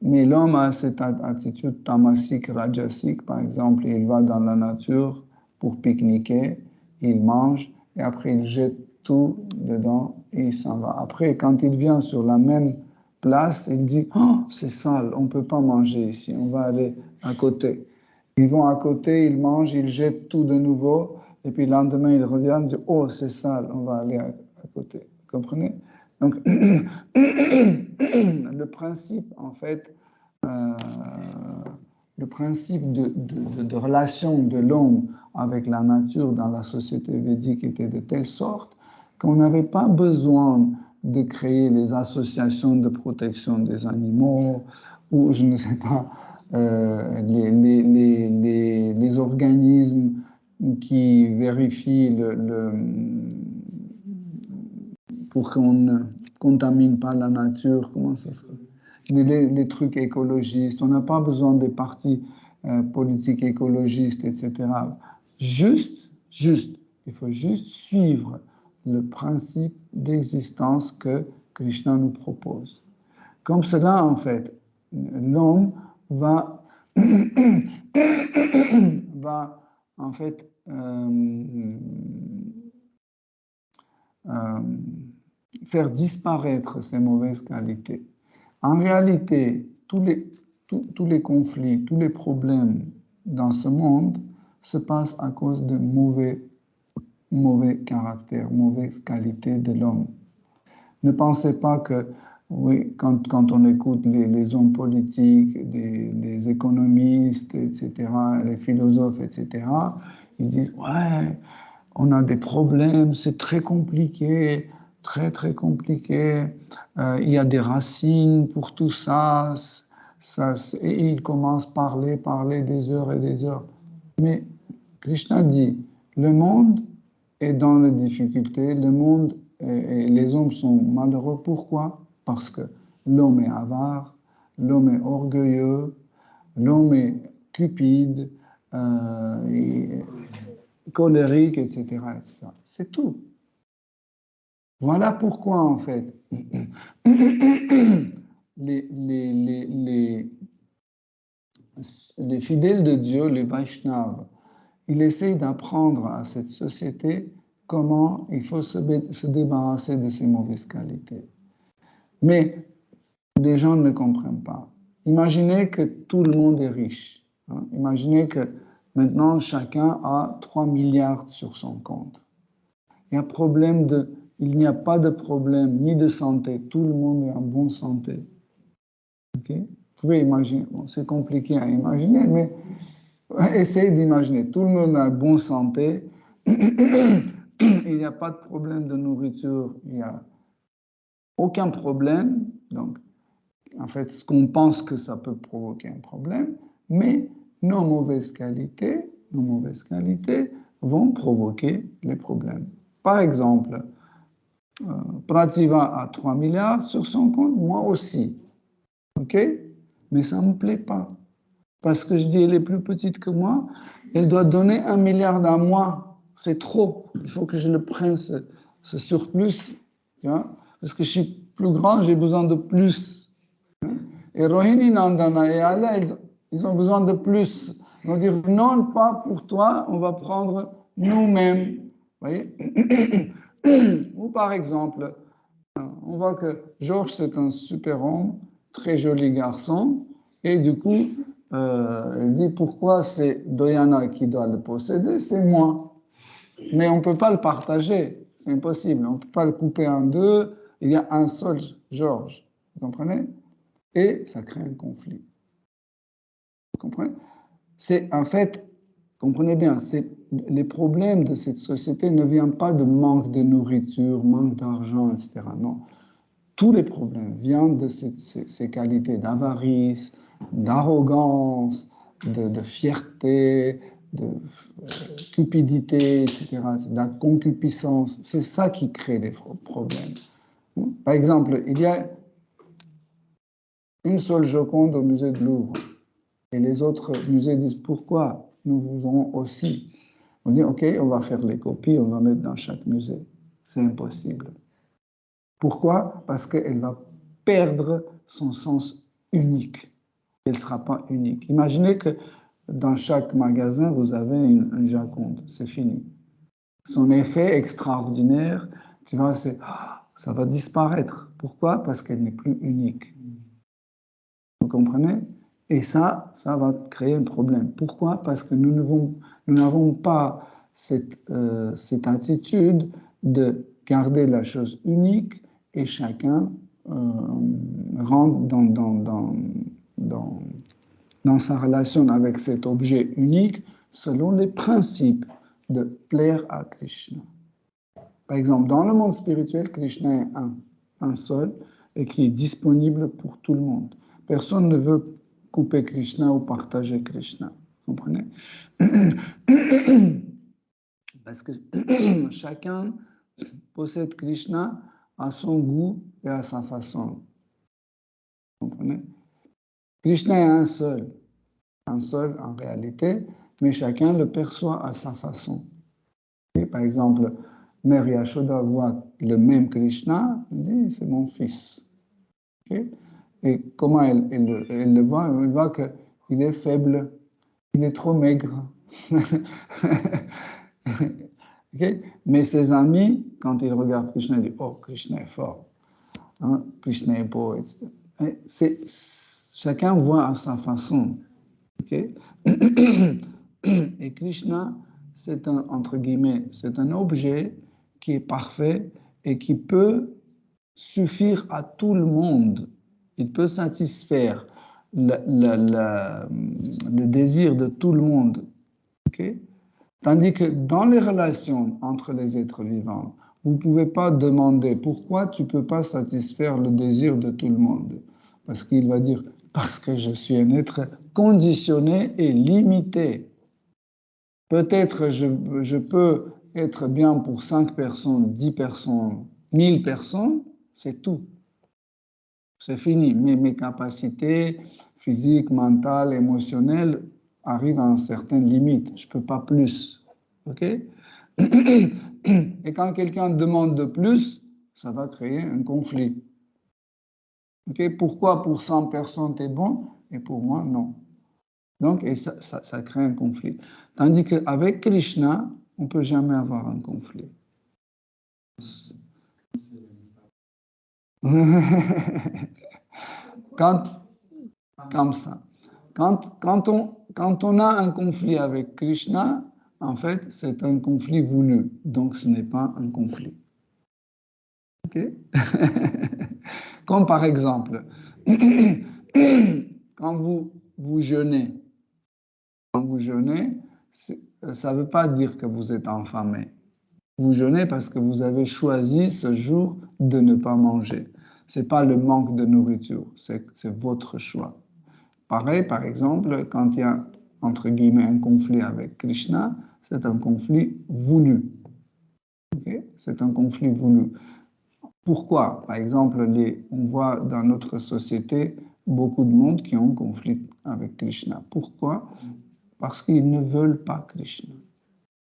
Mais l'homme a cette attitude tamasique, rajasique, par exemple, il va dans la nature pour pique-niquer, il mange, et après il jette tout dedans et il s'en va. Après, quand il vient sur la même place, il dit « Oh, c'est sale, on ne peut pas manger ici, on va aller à côté ». Ils vont à côté, ils mangent, ils jettent tout de nouveau, et puis le lendemain, il revient, il dit, oh, c'est sale, on va aller à côté. Vous comprenez? Donc, le principe, en fait, le principe de relation de l'homme avec la nature dans la société védique était de telle sorte qu'on n'avait pas besoin de créer les associations de protection des animaux ou, je ne sais pas, les organismes qui vérifient pour qu'on ne contamine pas la nature, comment ça se fait? Les trucs écologistes, on n'a pas besoin des partis politiques écologistes, etc. Juste, il faut juste suivre le principe d'existence que Krishna nous propose. Comme cela, en fait, l'homme va, va en fait, faire disparaître ces mauvaises qualités. En réalité, tous les conflits, tous les problèmes dans ce monde se passent à cause de mauvais caractère, mauvaise qualité de l'homme. Ne pensez pas que, oui, quand on écoute les hommes politiques, les économistes, etc., les philosophes, etc., ils disent, ouais, on a des problèmes, c'est très compliqué, très, très compliqué. Il y a des racines pour tout ça. Et ils commencent à parler des heures et des heures. Mais Krishna dit, le monde est dans les difficultés, le monde et les hommes sont malheureux. Pourquoi? Parce que l'homme est avare, l'homme est orgueilleux, l'homme est cupide, colérique, etc., etc. C'est tout. Voilà pourquoi, en fait, les fidèles de Dieu, les Vaishnavas, ils essayent d'apprendre à cette société comment il faut se débarrasser de ces mauvaises qualités. Mais les gens ne comprennent pas. Imaginez que tout le monde est riche. Hein? Imaginez que maintenant, chacun a 3 milliards sur son compte. Il n'y a pas de problème ni de santé. Tout le monde est en bonne santé. Okay? Vous pouvez imaginer. Bon, c'est compliqué à imaginer, mais essayez d'imaginer. Tout le monde est en bonne santé. Il n'y a pas de problème de nourriture. Il n'y a aucun problème. Donc, en fait, ce qu'on pense que ça peut provoquer un problème, mais nos mauvaises qualités vont provoquer les problèmes. Par exemple, Pratibha a 3 milliards sur son compte, moi aussi. OK? Mais ça ne me plaît pas. Parce que je dis, elle est plus petite que moi, elle doit donner 1 milliard à moi. C'est trop. Il faut que je le prenne, ce surplus. Tu vois? Parce que je suis plus grand, j'ai besoin de plus. Et Rohini, Nandana et Allah, ils ont besoin de plus. Ils vont dire, non, pas pour toi, on va prendre nous-mêmes. Vous voyez? Ou par exemple, on voit que Georges, c'est un super homme, très joli garçon, et du coup, il dit, pourquoi c'est Doyana qui doit le posséder, c'est moi. Mais on ne peut pas le partager, c'est impossible, on ne peut pas le couper en deux, il y a un seul Georges, vous comprenez? Et ça crée un conflit. Vous comprenez? C'est en fait, comprenez bien, les problèmes de cette société ne viennent pas de manque de nourriture, manque d'argent, etc. Non. Tous les problèmes viennent de ces qualités d'avarice, d'arrogance, de fierté, de cupidité, etc., de la concupiscence. C'est ça qui crée des problèmes. Par exemple, il y a une seule Joconde au musée de Louvre. Et les autres musées disent, pourquoi nous voulons aussi? On dit, OK, on va faire les copies, on va mettre dans chaque musée. C'est impossible. Pourquoi? Parce qu'elle va perdre son sens unique. Elle ne sera pas unique. Imaginez que dans chaque magasin, vous avez une Joconde. C'est fini. Son effet extraordinaire, tu vois, ça va disparaître. Pourquoi? Parce qu'elle n'est plus unique. Vous comprenez? Et ça va créer un problème. Pourquoi? Parce que nous n'avons pas cette attitude de garder la chose unique et chacun rentre dans sa relation avec cet objet unique selon les principes de plaire à Krishna. Par exemple, dans le monde spirituel, Krishna est un seul, et qui est disponible pour tout le monde. Personne ne veut couper Krishna ou partager Krishna. Vous comprenez? Parce que chacun possède Krishna à son goût et à sa façon. Vous comprenez? Krishna est un seul en réalité, mais chacun le perçoit à sa façon. Et par exemple, Mère Yashoda voit le même Krishna, elle dit c'est mon fils. Okay? Et comment elle le voit? Elle voit qu'il est faible, il est trop maigre. Okay? Mais ses amis, quand ils regardent Krishna, ils disent oh, Krishna est fort, hein? Krishna est beau, etc. Chacun voit à sa façon. Okay? Et Krishna, c'est entre guillemets, c'est un objet qui est parfait et qui peut suffire à tout le monde. Il peut satisfaire le désir de tout le monde. Okay? Tandis que dans les relations entre les êtres vivants, vous ne pouvez pas demander pourquoi tu ne peux pas satisfaire le désir de tout le monde. Parce qu'il va dire, parce que je suis un être conditionné et limité. Peut-être je peux être bien pour 5 personnes, 10 personnes, 1000 personnes, c'est tout. C'est fini. Mes capacités physiques, mentales, émotionnelles arrivent à une certaine limite. Je ne peux pas plus. OK? Et quand quelqu'un demande de plus, ça va créer un conflit. OK? Pourquoi pour 100 personnes, tu es bon et pour moi, non? Donc, et ça crée un conflit. Tandis qu'avec Krishna, on ne peut jamais avoir un conflit. Comme ça. Quand on a un conflit avec Krishna, en fait, c'est un conflit voulu. Donc, ce n'est pas un conflit. OK? Comme par exemple, quand vous jeûnez, ça ne veut pas dire que vous êtes affamé. Vous jeûnez parce que vous avez choisi ce jour de ne pas manger. Ce n'est pas le manque de nourriture, c'est votre choix. Pareil, par exemple, quand il y a, entre guillemets, un conflit avec Krishna, c'est un conflit voulu. Okay? C'est un conflit voulu. Pourquoi? Par exemple, on voit dans notre société beaucoup de monde qui ont un conflit avec Krishna. Pourquoi? Parce qu'ils ne veulent pas Krishna.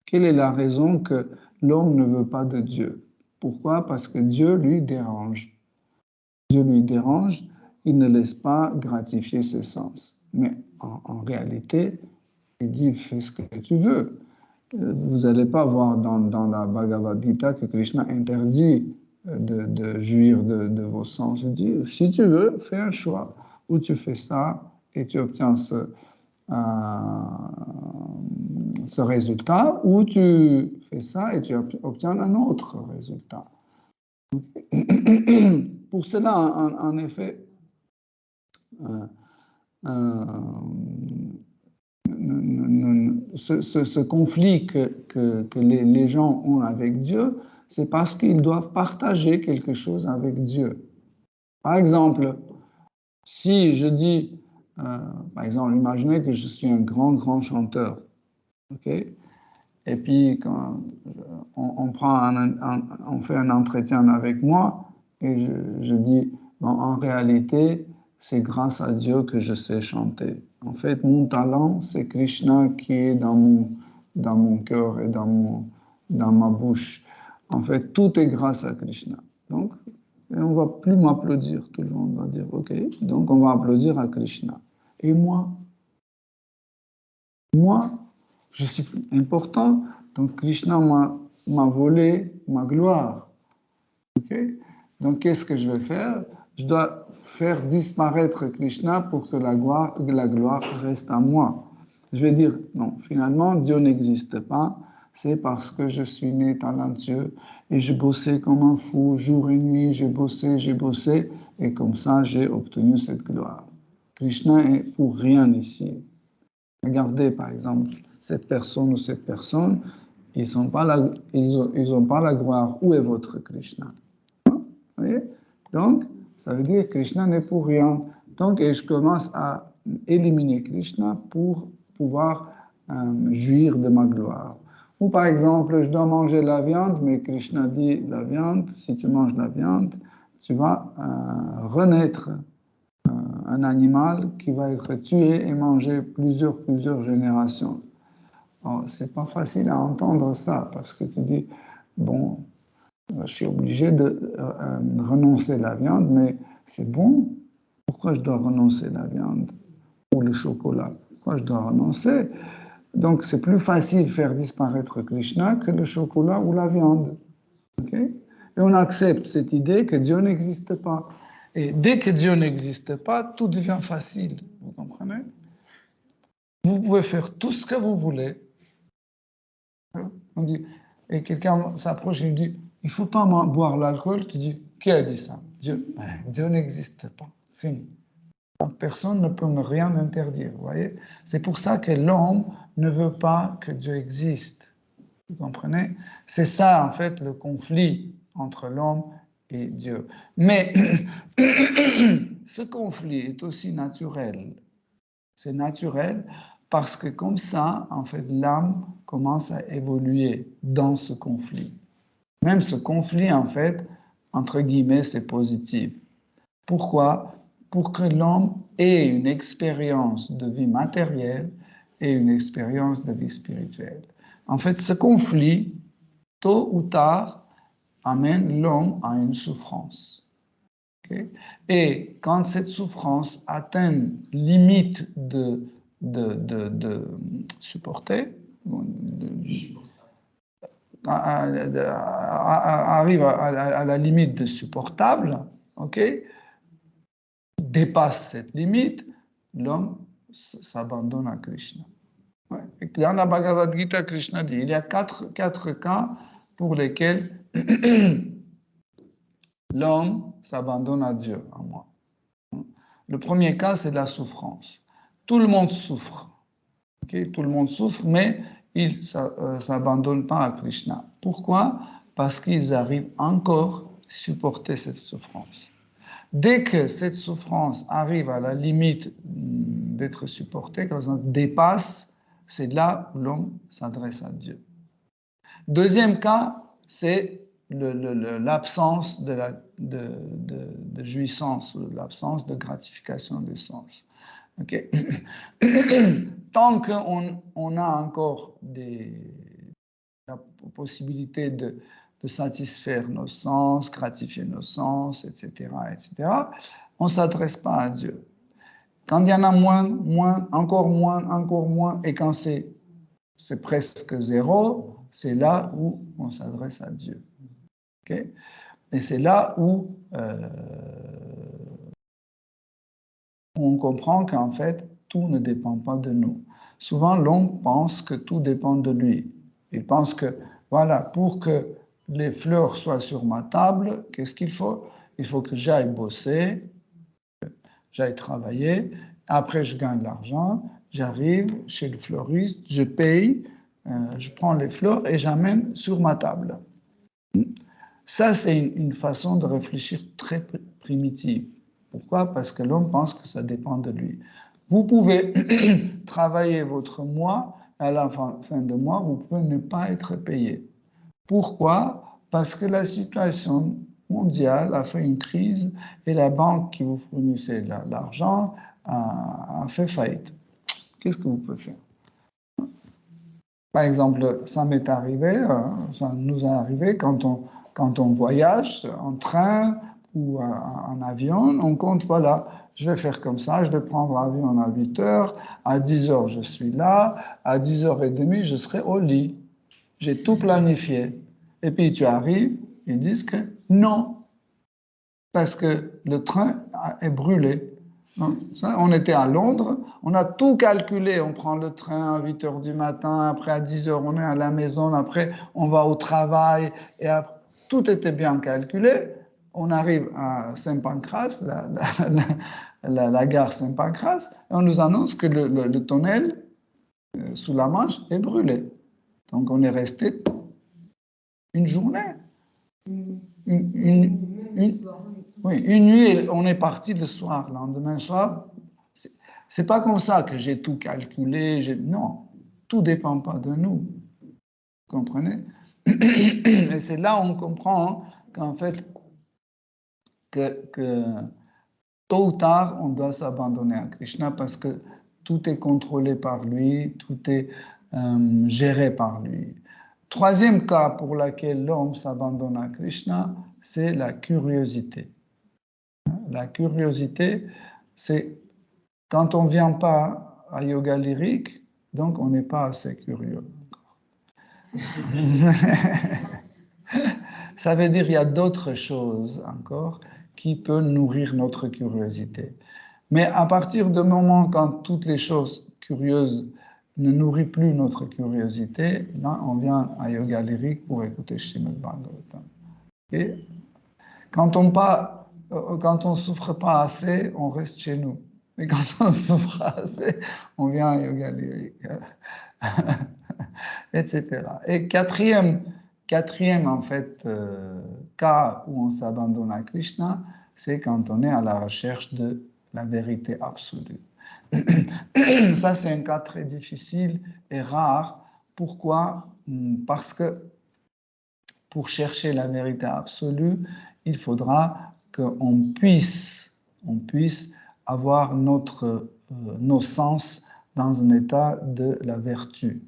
Quelle est la raison que l'homme ne veut pas de Dieu? Pourquoi? Parce que Dieu lui dérange. Dieu lui dérange, il ne laisse pas gratifier ses sens. Mais en réalité, il dit, fais ce que tu veux. Vous n'allez pas voir dans la Bhagavad Gita que Krishna interdit de jouir de vos sens. Il dit, si tu veux, fais un choix. Ou tu fais ça et tu obtiens ce résultat, ou tu fais ça et tu obtiens un autre résultat. Pour cela, en effet, ce conflit que les gens ont avec Dieu, c'est parce qu'ils doivent partager quelque chose avec Dieu. Par exemple, si je dis, par exemple, imaginez que je suis un grand chanteur, ok? Et puis quand on fait un entretien avec moi et je dis, bon, en réalité, c'est grâce à Dieu que je sais chanter. En fait, mon talent, c'est Krishna qui est dans mon cœur et dans ma bouche. En fait, tout est grâce à Krishna. Donc, on ne va plus m'applaudir. Tout le monde va dire, OK, donc on va applaudir à Krishna. Et moi, je suis important, donc Krishna m'a volé ma gloire. Okay? Donc, qu'est-ce que je vais faire? Je dois faire disparaître Krishna pour que la gloire reste à moi. Je vais dire, non, finalement, Dieu n'existe pas. c'est parce que je suis né talentueux et je bossais comme un fou, jour et nuit, j'ai bossé, et comme ça, j'ai obtenu cette gloire. Krishna est pour rien ici. Regardez, par exemple, cette personne ou cette personne, ils n'ont pas la gloire. Où est votre Krishna? Vous voyez? Donc, ça veut dire que Krishna n'est pour rien. Donc, et je commence à éliminer Krishna pour pouvoir jouir de ma gloire. Ou par exemple, je dois manger la viande, mais Krishna dit la viande, si tu manges la viande, tu vas renaître un animal qui va être tué et mangé plusieurs générations. C'est pas facile à entendre ça, parce que tu dis, bon, je suis obligé de renoncer à la viande, mais c'est bon. Pourquoi je dois renoncer à la viande ou le chocolat? Pourquoi je dois renoncer? Donc, c'est plus facile de faire disparaître Krishna que le chocolat ou la viande. Okay? Et on accepte cette idée que Dieu n'existe pas. Et dès que Dieu n'existe pas, tout devient facile. Vous comprenez? Vous pouvez faire tout ce que vous voulez. On dit, et quelqu'un s'approche et lui dit, il ne faut pas boire l'alcool. Tu dis, qui a dit ça? Dieu. Dieu n'existe pas. Fini. Donc, personne ne peut me rien interdire. Vous voyez? C'est pour ça que l'homme ne veut pas que Dieu existe. Vous comprenez? C'est ça, en fait, le conflit entre l'homme et Dieu. Mais ce conflit est aussi naturel. C'est naturel parce que comme ça, en fait, l'âme commence à évoluer dans ce conflit. Même ce conflit, en fait, entre guillemets, c'est positif. Pourquoi? Pour que l'homme ait une expérience de vie matérielle et une expérience de vie spirituelle. En fait, ce conflit, tôt ou tard, amène l'homme à une souffrance. Okay? Et quand cette souffrance atteint limite de supporter, arrive à la limite de supportable, ok, dépasse cette limite, l'homme s'abandonne à Krishna. Ouais. Dans la Bhagavad Gita, Krishna dit, il y a quatre cas pour lesquels l'homme s'abandonne à Dieu, à moi. Le premier cas, c'est la souffrance. Tout le monde souffre. Okay? Tout le monde souffre, mais ils ne s'abandonnent pas à Krishna. Pourquoi? Parce qu'ils arrivent encore à supporter cette souffrance. Dès que cette souffrance arrive à la limite d'être supportée, quand ça dépasse, c'est là où l'homme s'adresse à Dieu. Deuxième cas, c'est l'absence de jouissance, l'absence de gratification des sens. Okay. Tant qu'on a encore la possibilité de satisfaire nos sens, gratifier nos sens, etc., on ne s'adresse pas à Dieu. Quand il y en a moins, encore moins, et quand c'est presque zéro, c'est là où on s'adresse à Dieu. Okay? Et c'est là où on comprend qu'en fait, tout ne dépend pas de nous. Souvent, l'homme pense que tout dépend de lui. Il pense que, voilà, pour que les fleurs soient sur ma table, qu'est-ce qu'il faut? Il faut que j'aille bosser, j'aille travailler, après je gagne l'argent, j'arrive chez le fleuriste, je paye, je prends les fleurs et j'amène sur ma table. Ça, c'est une façon de réfléchir très primitive. Pourquoi? Parce que l'homme pense que ça dépend de lui. Vous pouvez travailler votre mois, à la fin de mois, vous pouvez ne pas être payé. Pourquoi? Parce que la situation mondiale a fait une crise et la banque qui vous fournissait l'argent a fait faillite. Qu'est-ce que vous pouvez faire? Par exemple, ça m'est arrivé, ça nous est arrivé quand on voyage en train ou en avion, on compte, voilà, je vais faire comme ça, je vais prendre l'avion à 8 heures, à 10 heures je suis là, à 10h30 je serai au lit. J'ai tout planifié. Et puis tu arrives, ils disent que non, parce que le train est brûlé. Non, ça, on était à Londres, on a tout calculé, on prend le train à 8 heures du matin, après à 10 heures on est à la maison, après on va au travail, et après, tout était bien calculé. On arrive à Saint-Pancras, la gare Saint-Pancras, et on nous annonce que le tunnel sous la Manche est brûlé. Donc on est resté une journée. Oui, une nuit, on est parti le soir. Le lendemain soir, c'est pas comme ça que j'ai tout calculé. Non, tout dépend pas de nous. Vous comprenez? Et c'est là où on comprend qu'en fait, que tôt ou tard, on doit s'abandonner à Krishna parce que tout est contrôlé par lui, tout est géré par lui. Troisième cas pour lequel l'homme s'abandonne à Krishna, c'est la curiosité. La curiosité, c'est quand on ne vient pas à yoga lyrique, donc on n'est pas assez curieux. Ça veut dire qu'il y a d'autres choses encore qui peuvent nourrir notre curiosité. Mais à partir du moment quand toutes les choses curieuses ne nourrissent plus notre curiosité, là, on vient à yoga lyrique pour écouter Srimad Bhagavatam. Et quand on souffre pas assez, on reste chez nous. Mais quand on souffre assez, on vient à yoga lyrique, etc. Et quatrième en fait cas où on s'abandonne à Krishna, c'est quand on est à la recherche de la vérité absolue. Ça, c'est un cas très difficile et rare. Pourquoi? Parce que pour chercher la vérité absolue, il faudra qu'on puisse avoir nos sens dans un état de la vertu.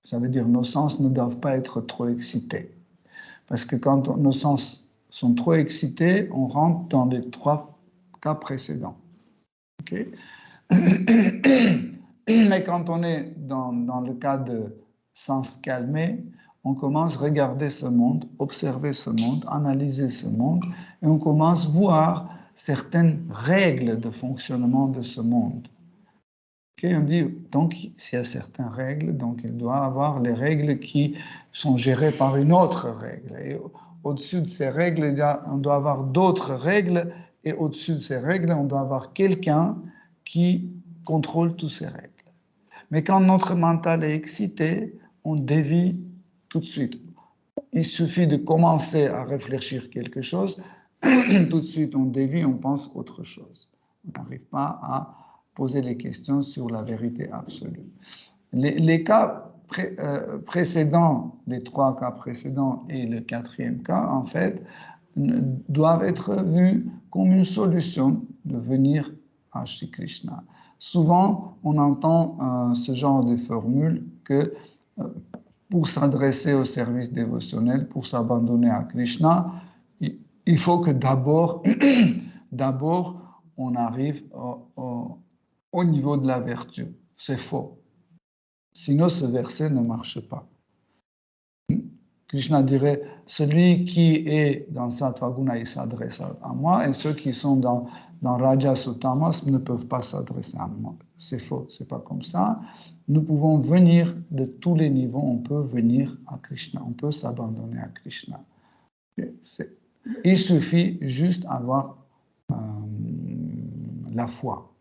Ça veut dire nos sens ne doivent pas être trop excités. Parce que quand nos sens sont trop excités, on rentre dans les 3 cas précédents. Okay? Mais quand on est dans le cas de sens calmé, on commence à regarder ce monde, observer ce monde, analyser ce monde, et on commence à voir certaines règles de fonctionnement de ce monde. Okay, on dit, donc, s'il y a certaines règles, donc il doit y avoir les règles qui sont gérées par une autre règle. Et au-dessus de ces règles, on doit avoir d'autres règles, et au-dessus de ces règles, on doit avoir quelqu'un qui contrôle toutes ces règles. Mais quand notre mental est excité, on dévie tout de suite. Il suffit de commencer à réfléchir quelque chose, tout de suite on dévie, on pense autre chose. On n'arrive pas à poser les questions sur la vérité absolue. Les cas précédents, les 3 cas précédents et le 4e cas, en fait, doivent être vus comme une solution de venir à Shri Krishna. Souvent, on entend ce genre de formule que pour s'adresser au service dévotionnel, pour s'abandonner à Krishna, il faut que d'abord on arrive au niveau de la vertu. C'est faux. Sinon, ce verset ne marche pas. Krishna dirait, celui qui est dans Sattva-guna, il s'adresse à moi, et ceux qui sont dans Rajas ou Tamas ne peuvent pas s'adresser à moi. C'est faux, c'est pas comme ça. Nous pouvons venir de tous les niveaux, on peut venir à Krishna, on peut s'abandonner à Krishna. Il suffit juste d'avoir la foi.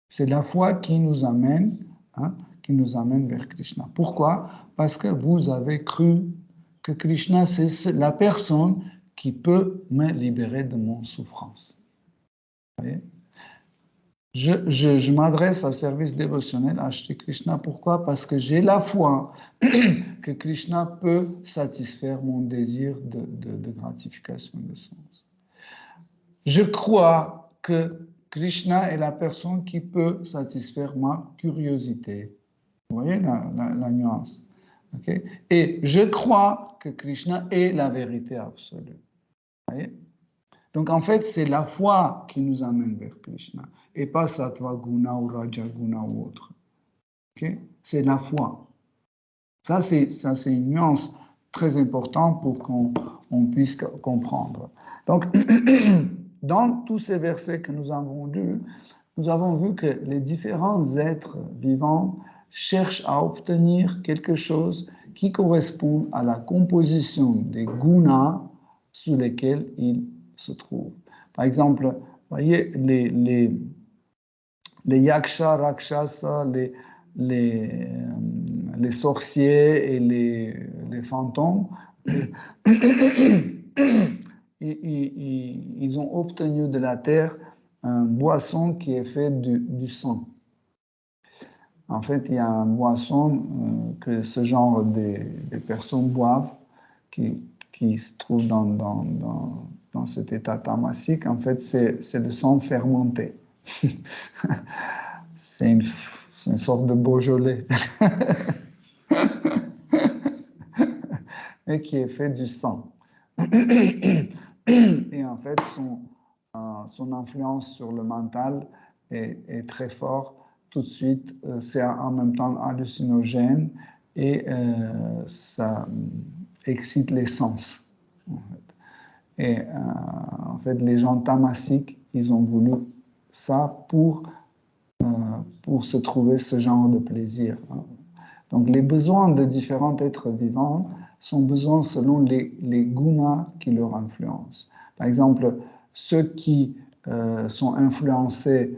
C'est la foi qui nous amène vers Krishna. Pourquoi? Parce que vous avez cru que Krishna, c'est la personne qui peut me libérer de mon souffrance. Vous voyez? Je m'adresse à service dévotionnel à Shri Krishna. Pourquoi? Parce que j'ai la foi que Krishna peut satisfaire mon désir de gratification de sens. Je crois que Krishna est la personne qui peut satisfaire ma curiosité. Vous voyez la nuance? Okay? Et je crois que Krishna est la vérité absolue. Vous voyez? Donc en fait, c'est la foi qui nous amène vers Krishna, et pas Sattva Guna ou Raja Guna ou autre. Okay? C'est la foi. Ça, c'est une nuance très importante pour qu'on puisse comprendre. Donc, dans tous ces versets que nous avons lus, nous avons vu que les différents êtres vivants cherchent à obtenir quelque chose qui correspond à la composition des gunas sous lesquels ils se trouvent. Par exemple, vous voyez, les yaksha, rakshasa, les sorciers et les fantômes, ils ont obtenu de la terre une boisson qui est faite du sang. En fait, il y a une boisson que ce genre de personnes boivent qui se trouve dans cet état tamasique. En fait, c'est le sang fermenté. C'est une sorte de Beaujolais. Et qui est fait du sang. Et en fait, son influence sur le mental est très forte. Tout de suite, c'est en même temps hallucinogène et ça excite les sens. En fait. Et en fait, les gens tamasiques, ils ont voulu ça pour se trouver ce genre de plaisir. Donc, les besoins de différents êtres vivants sont besoins selon les gunas qui leur influencent. Par exemple, ceux qui sont influencés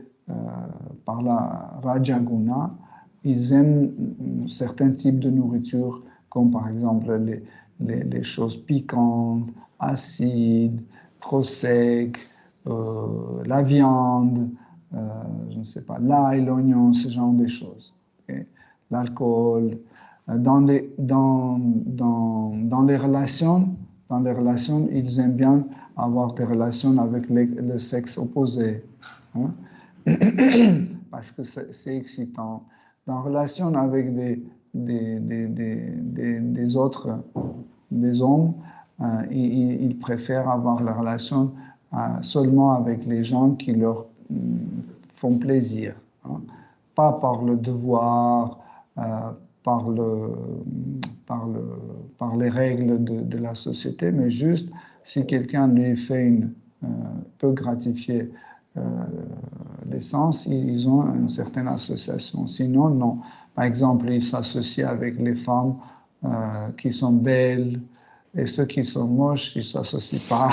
par la Rajaguna, ils aiment certains types de nourriture, comme par exemple les choses piquantes, acides, trop secs, la viande, je ne sais pas, l'ail, l'oignon, ce genre de choses. Okay? L'alcool. Dans les relations, ils aiment bien avoir des relations avec le sexe opposé. Hein? Parce que c'est excitant. Dans relation avec des autres, des hommes, ils préfèrent avoir la relation seulement avec les gens qui leur font plaisir. Hein? Pas par le devoir, par les règles de la société, mais juste si quelqu'un lui peut gratifier les sens, ils ont une certaine association. Sinon, non. Par exemple, ils s'associent avec les femmes qui sont belles, et ceux qui sont moches, ils ne s'associent pas.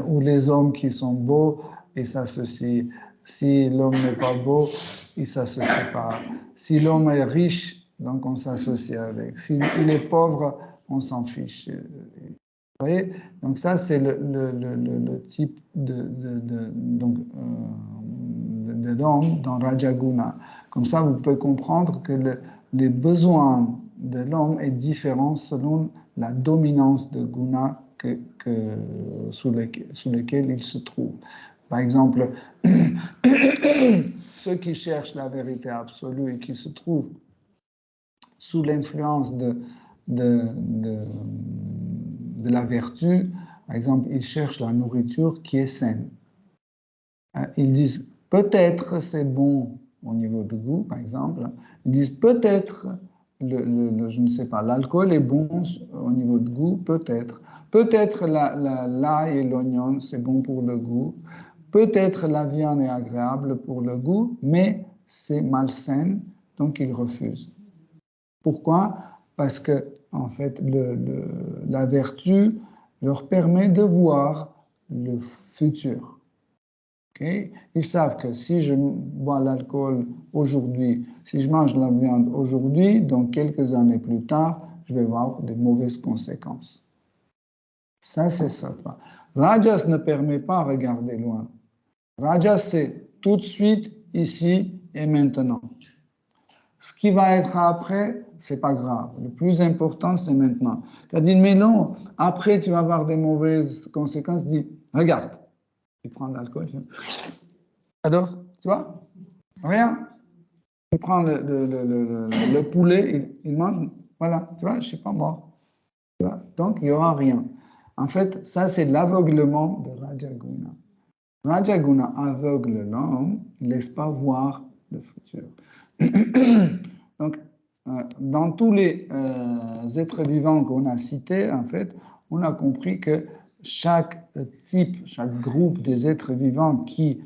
Ou les hommes qui sont beaux, ils s'associent. Si l'homme n'est pas beau, il ne s'associe pas. Si l'homme est riche, donc on s'associe avec. S'il est pauvre, on s'en fiche. Vous voyez? Donc ça, c'est le type de l'homme dans Rajaguna. Comme ça, vous pouvez comprendre que les besoins de l'homme est différent selon la dominance de guna sous lesquels il se trouve. Par exemple, ceux qui cherchent la vérité absolue et qui se trouvent sous l'influence de la vertu, par exemple, ils cherchent la nourriture qui est saine. Ils disent peut-être c'est bon au niveau du goût, par exemple. Ils disent peut-être je ne sais pas, l'alcool est bon au niveau de goût, peut-être. Peut-être l'ail et l'oignon, c'est bon pour le goût. Peut-être la viande est agréable pour le goût, mais c'est malsain, donc ils refusent. Pourquoi? Parce que, en fait, la vertu leur permet de voir le futur. Okay? Ils savent que si je bois l'alcool aujourd'hui, si je mange la viande aujourd'hui, donc quelques années plus tard, je vais avoir de mauvaises conséquences. Ça, c'est sattva. Rajas ne permet pas de regarder loin. Rajas, c'est tout de suite, ici et maintenant. Ce qui va être après, c'est pas grave. Le plus important, c'est maintenant. Tu as dit, mais non, après, tu vas avoir des mauvaises conséquences. Dis, regarde. Tu prends de l'alcool. Alors, tu vois, rien. Tu prends le poulet, il mange. Voilà, tu vois, je ne suis pas mort. Tu vois? Donc, il n'y aura rien. En fait, ça, c'est l'aveuglement de Rajaguna. Rajaguna aveugle l'homme, il ne laisse pas voir le futur. Donc, dans tous les êtres vivants qu'on a cités, en fait, on a compris que chaque type, chaque groupe des êtres vivants qui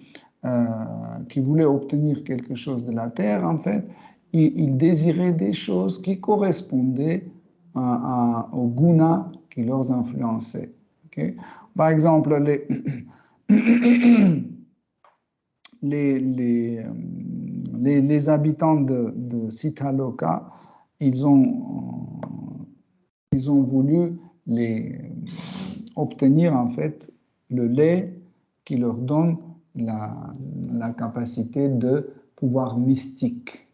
voulaient obtenir quelque chose de la terre, en fait, ils désiraient des choses qui correspondaient au guna qui leur influençait. Okay? Par exemple, les habitants de Sitaloka, ils ont voulu obtenir en fait le lait qui leur donne la capacité de pouvoir mystique,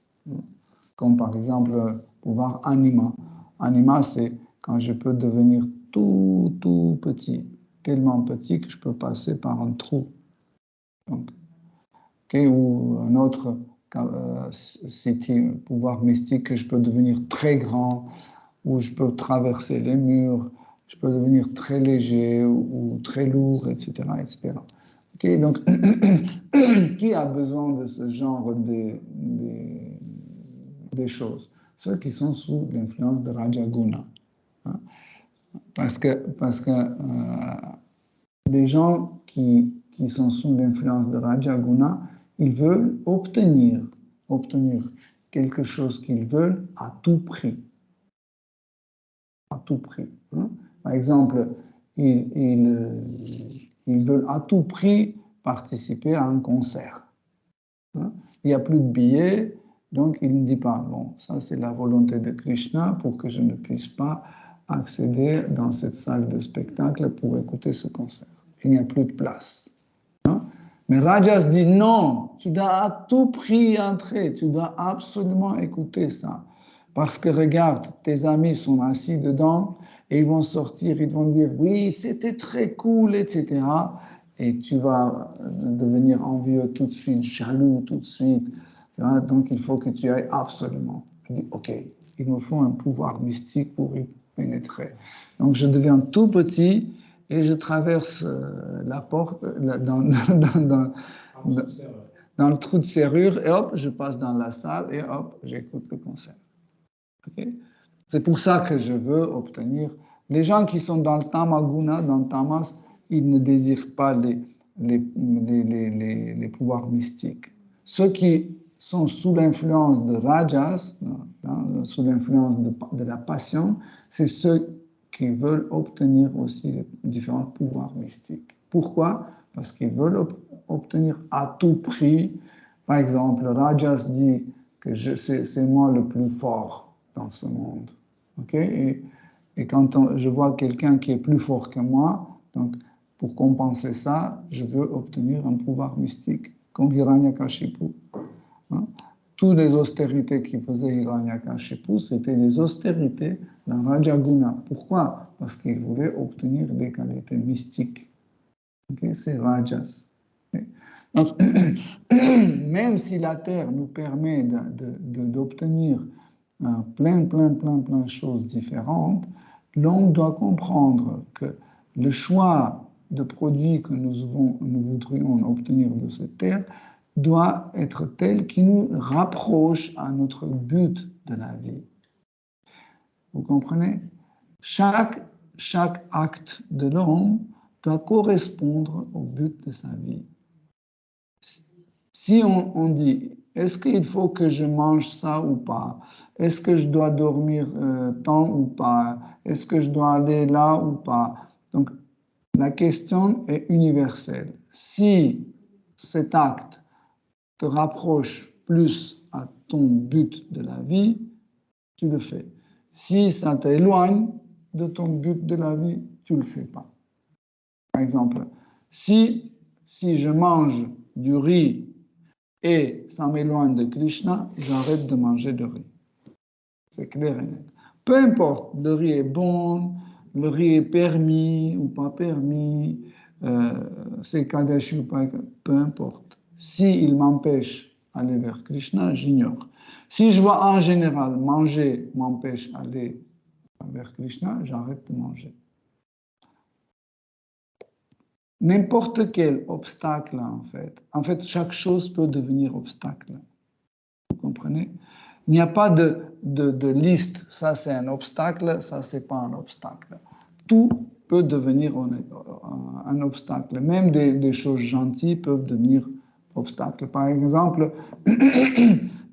comme par exemple pouvoir anima. Anima, c'est quand je peux devenir tout petit, tellement petit que je peux passer par un trou. Donc, okay, ou un autre pouvoir mystique que je peux devenir très grand, où je peux traverser les murs, je peux devenir très léger ou très lourd, etc. etc. Okay, donc, qui a besoin de ce genre des choses? Ceux qui sont sous l'influence de Rajaguna. Hein? Parce que les gens qui sont sous l'influence de Rajaguna, ils veulent obtenir quelque chose qu'ils veulent à tout prix. À tout prix. Hein? Par exemple, ils veulent à tout prix participer à un concert. Hein? Il n'y a plus de billets, donc il ne dit pas, bon, ça c'est la volonté de Krishna pour que je ne puisse pas accéder dans cette salle de spectacle pour écouter ce concert. Il n'y a plus de place. Hein? Mais Rajas dit non, tu dois à tout prix entrer, tu dois absolument écouter ça. Parce que regarde, tes amis sont assis dedans et ils vont sortir, ils vont dire oui, c'était très cool, etc. Et tu vas devenir envieux tout de suite, jaloux tout de suite. Donc il faut que tu ailles absolument. Je dis ok, il me faut un pouvoir mystique pour y pénétrer. Donc je deviens tout petit et je traverse la porte dans le trou de serrure et hop, je passe dans la salle et hop, j'écoute le concert. Okay? C'est pour ça que je veux obtenir. Les gens qui sont dans le tamaguna, dans le tamas, ils ne désirent pas les pouvoirs mystiques. Ceux qui sont sous l'influence de rajas, sous l'influence de la passion, c'est ceux qui veulent obtenir aussi les différents pouvoirs mystiques. Pourquoi? Parce qu'ils veulent obtenir à tout prix. Par exemple, Rajas dit que c'est moi le plus fort dans ce monde. Okay? Et quand je vois quelqu'un qui est plus fort que moi, donc pour compenser ça, je veux obtenir un pouvoir mystique, comme Hiranyakashipu. Hein? Toutes les austérités qu'il faisait Hiranyakashipu, c'était des austérités dans Rajaguna. Pourquoi? Parce qu'il voulait obtenir des qualités mystiques. Okay? C'est Rajas. Okay? Donc, même si la Terre nous permet d'obtenir plein de choses différentes, l'homme doit comprendre que le choix de produits que nous voudrions obtenir de cette Terre doit être tel qui nous rapproche à notre but de la vie. Vous comprenez? Chaque acte de l'homme doit correspondre au but de sa vie. Si on dit, est-ce qu'il faut que je mange ça ou pas? Est-ce que je dois dormir tant ou pas? Est-ce que je dois aller là ou pas? Donc, la question est universelle. Si cet acte te rapproche plus à ton but de la vie, tu le fais. Si ça t'éloigne de ton but de la vie, tu ne le fais pas. Par exemple, si je mange du riz et ça m'éloigne de Krishna, j'arrête de manger de riz. C'est clair et net. Peu importe, le riz est bon, le riz est permis ou pas permis, c'est Kadashi ou pas, peu importe. S'il m'empêche d'aller vers Krishna, j'ignore. Si je vois en général manger m'empêche d'aller vers Krishna, j'arrête de manger. N'importe quel obstacle, en fait, chaque chose peut devenir obstacle. Vous comprenez? Il n'y a pas de liste, ça c'est un obstacle, ça c'est pas un obstacle. tout peut devenir un obstacle. Même des choses gentilles peuvent devenir obstacles. Par exemple,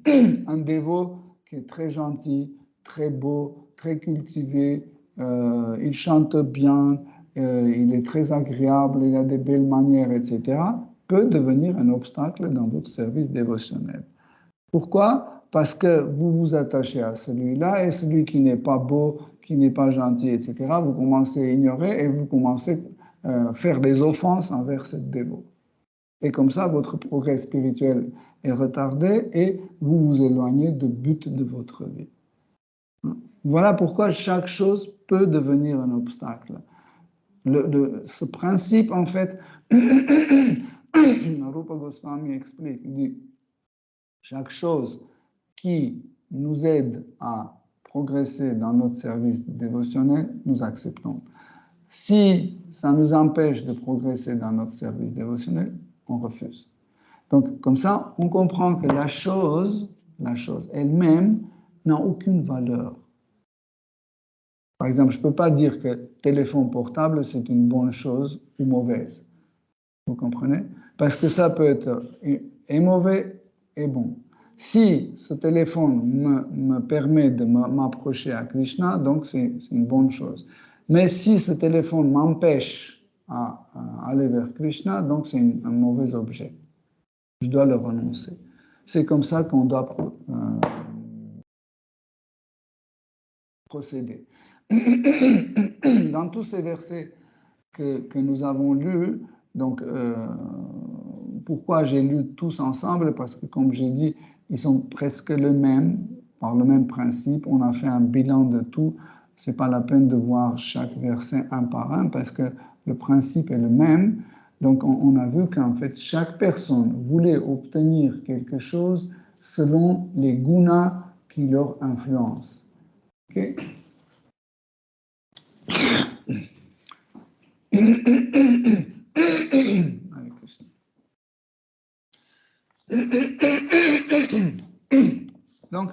un dévot qui est très gentil, très beau, très cultivé, il chante bien, il est très agréable, il a des belles manières, etc., peut devenir un obstacle dans votre service dévotionnel. Pourquoi? Parce que vous vous attachez à celui-là et celui qui n'est pas beau, qui n'est pas gentil, etc., vous commencez à ignorer et vous commencez à faire des offenses envers cette dévot. Et comme ça, votre progrès spirituel est retardé et vous vous éloignez du but de votre vie. Voilà pourquoi chaque chose peut devenir un obstacle. Ce principe, en fait, Rupa Goswami explique, il dit, chaque chose qui nous aide à progresser dans notre service dévotionnel, nous acceptons. Si ça nous empêche de progresser dans notre service dévotionnel, on refuse. Donc, comme ça, on comprend que la chose elle-même n'a aucune valeur. Par exemple, je ne peux pas dire que téléphone portable, c'est une bonne chose ou mauvaise. Vous comprenez? Parce que ça peut être et mauvais et bon. Si ce téléphone me permet de m'approcher à Krishna, donc c'est une bonne chose. Mais si ce téléphone m'empêche à aller vers Krishna, donc c'est un mauvais objet. Je dois le renoncer. C'est comme ça qu'on doit procéder. Dans tous ces versets que nous avons lus, donc pourquoi j'ai lu tous ensemble? Parce que comme j'ai dit, ils sont presque les mêmes, par le même principe. On a fait un bilan de tout. C'est pas la peine de voir chaque verset un par un parce que le principe est le même. Donc on a vu qu'en fait chaque personne voulait obtenir quelque chose selon les gunas qui leur influencent. Okay? Donc,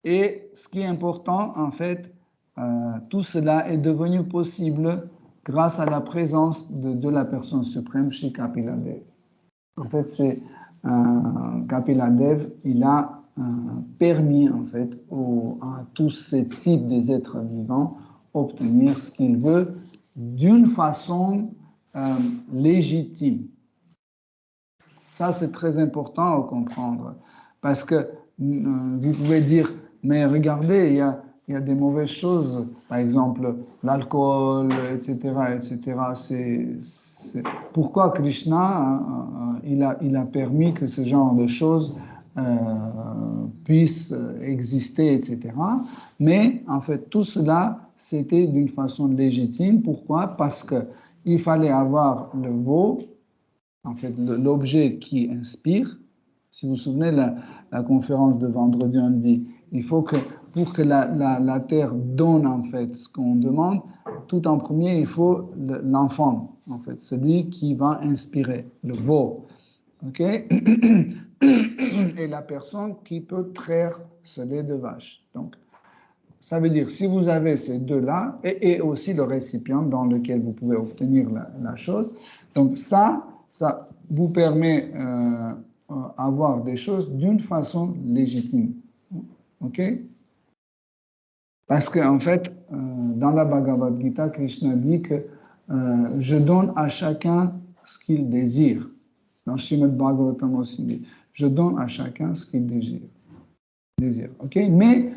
et ce qui est important, en fait, tout cela est devenu possible grâce à la présence de la personne suprême chez Kapila Dev. En fait, c'est Kapila Dev, il a permis, en fait, à tous ces types des êtres vivants obtenir ce qu'ils veulent d'une façon légitime. Ça, c'est très important à comprendre. Parce que vous pouvez dire, mais regardez, il y a des mauvaises choses, par exemple l'alcool, etc., etc. Pourquoi Krishna, il a permis que ce genre de choses puissent exister, etc. Mais en fait, tout cela, c'était d'une façon légitime. Pourquoi? Parce qu'il fallait avoir le veau, en fait, l'objet qui inspire. Si vous vous souvenez, la conférence de vendredi, on dit, il faut que, pour que la terre donne, en fait, ce qu'on demande, tout en premier, il faut l'enfant, en fait, celui qui va inspirer, le veau. OK? Et la personne qui peut traire ce lait de vache. Donc, ça veut dire, si vous avez ces deux-là, et aussi le récipient dans lequel vous pouvez obtenir la chose, donc ça vous permet d'avoir des choses d'une façon légitime. OK? Parce qu'en fait, dans la Bhagavad Gita, Krishna dit que je donne à chacun ce qu'il désire. Dans Srimad Bhagavatam aussi dit, je donne à chacun ce qu'il désire. OK? Mais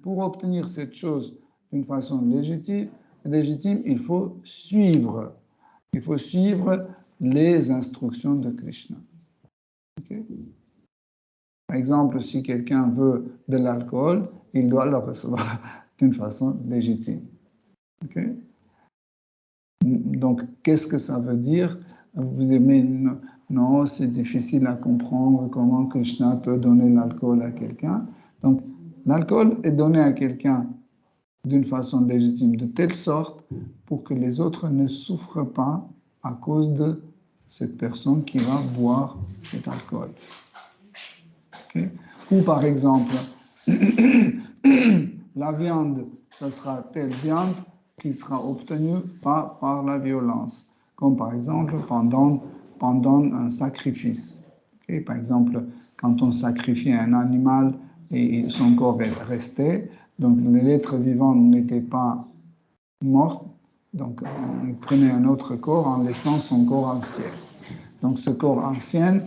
pour obtenir cette chose d'une façon légitime, il faut suivre. Il faut suivre les instructions de Krishna. Okay? Par exemple, si quelqu'un veut de l'alcool, il doit le recevoir d'une façon légitime. Okay? Donc, qu'est-ce que ça veut dire? Vous dites, mais non, c'est difficile à comprendre comment Krishna peut donner l'alcool à quelqu'un. Donc, l'alcool est donné à quelqu'un d'une façon légitime, de telle sorte pour que les autres ne souffrent pas à cause de cette personne qui va boire cet alcool. Okay? Ou par exemple, la viande, ce sera telle viande qui sera obtenue par la violence, comme par exemple pendant un sacrifice. Okay? Par exemple, quand on sacrifie un animal et son corps est resté, donc l'être vivant n'était pas mort, donc on prenait un autre corps en laissant son corps ancien. Donc ce corps ancien,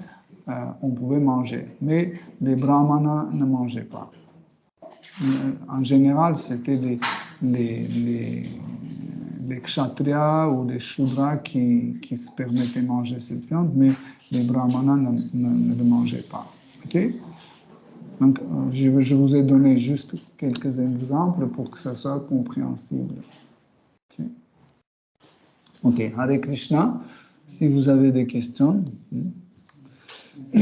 on pouvait manger, mais les brahmanas ne mangeaient pas. En général, c'était les kshatriyas ou les shudras qui se permettaient de manger cette viande, mais les brahmanas ne le mangeaient pas. Okay? Donc, je vous ai donné juste quelques exemples pour que ça soit compréhensible. Okay. Ok, Hare Krishna. Si vous avez des questions. Ma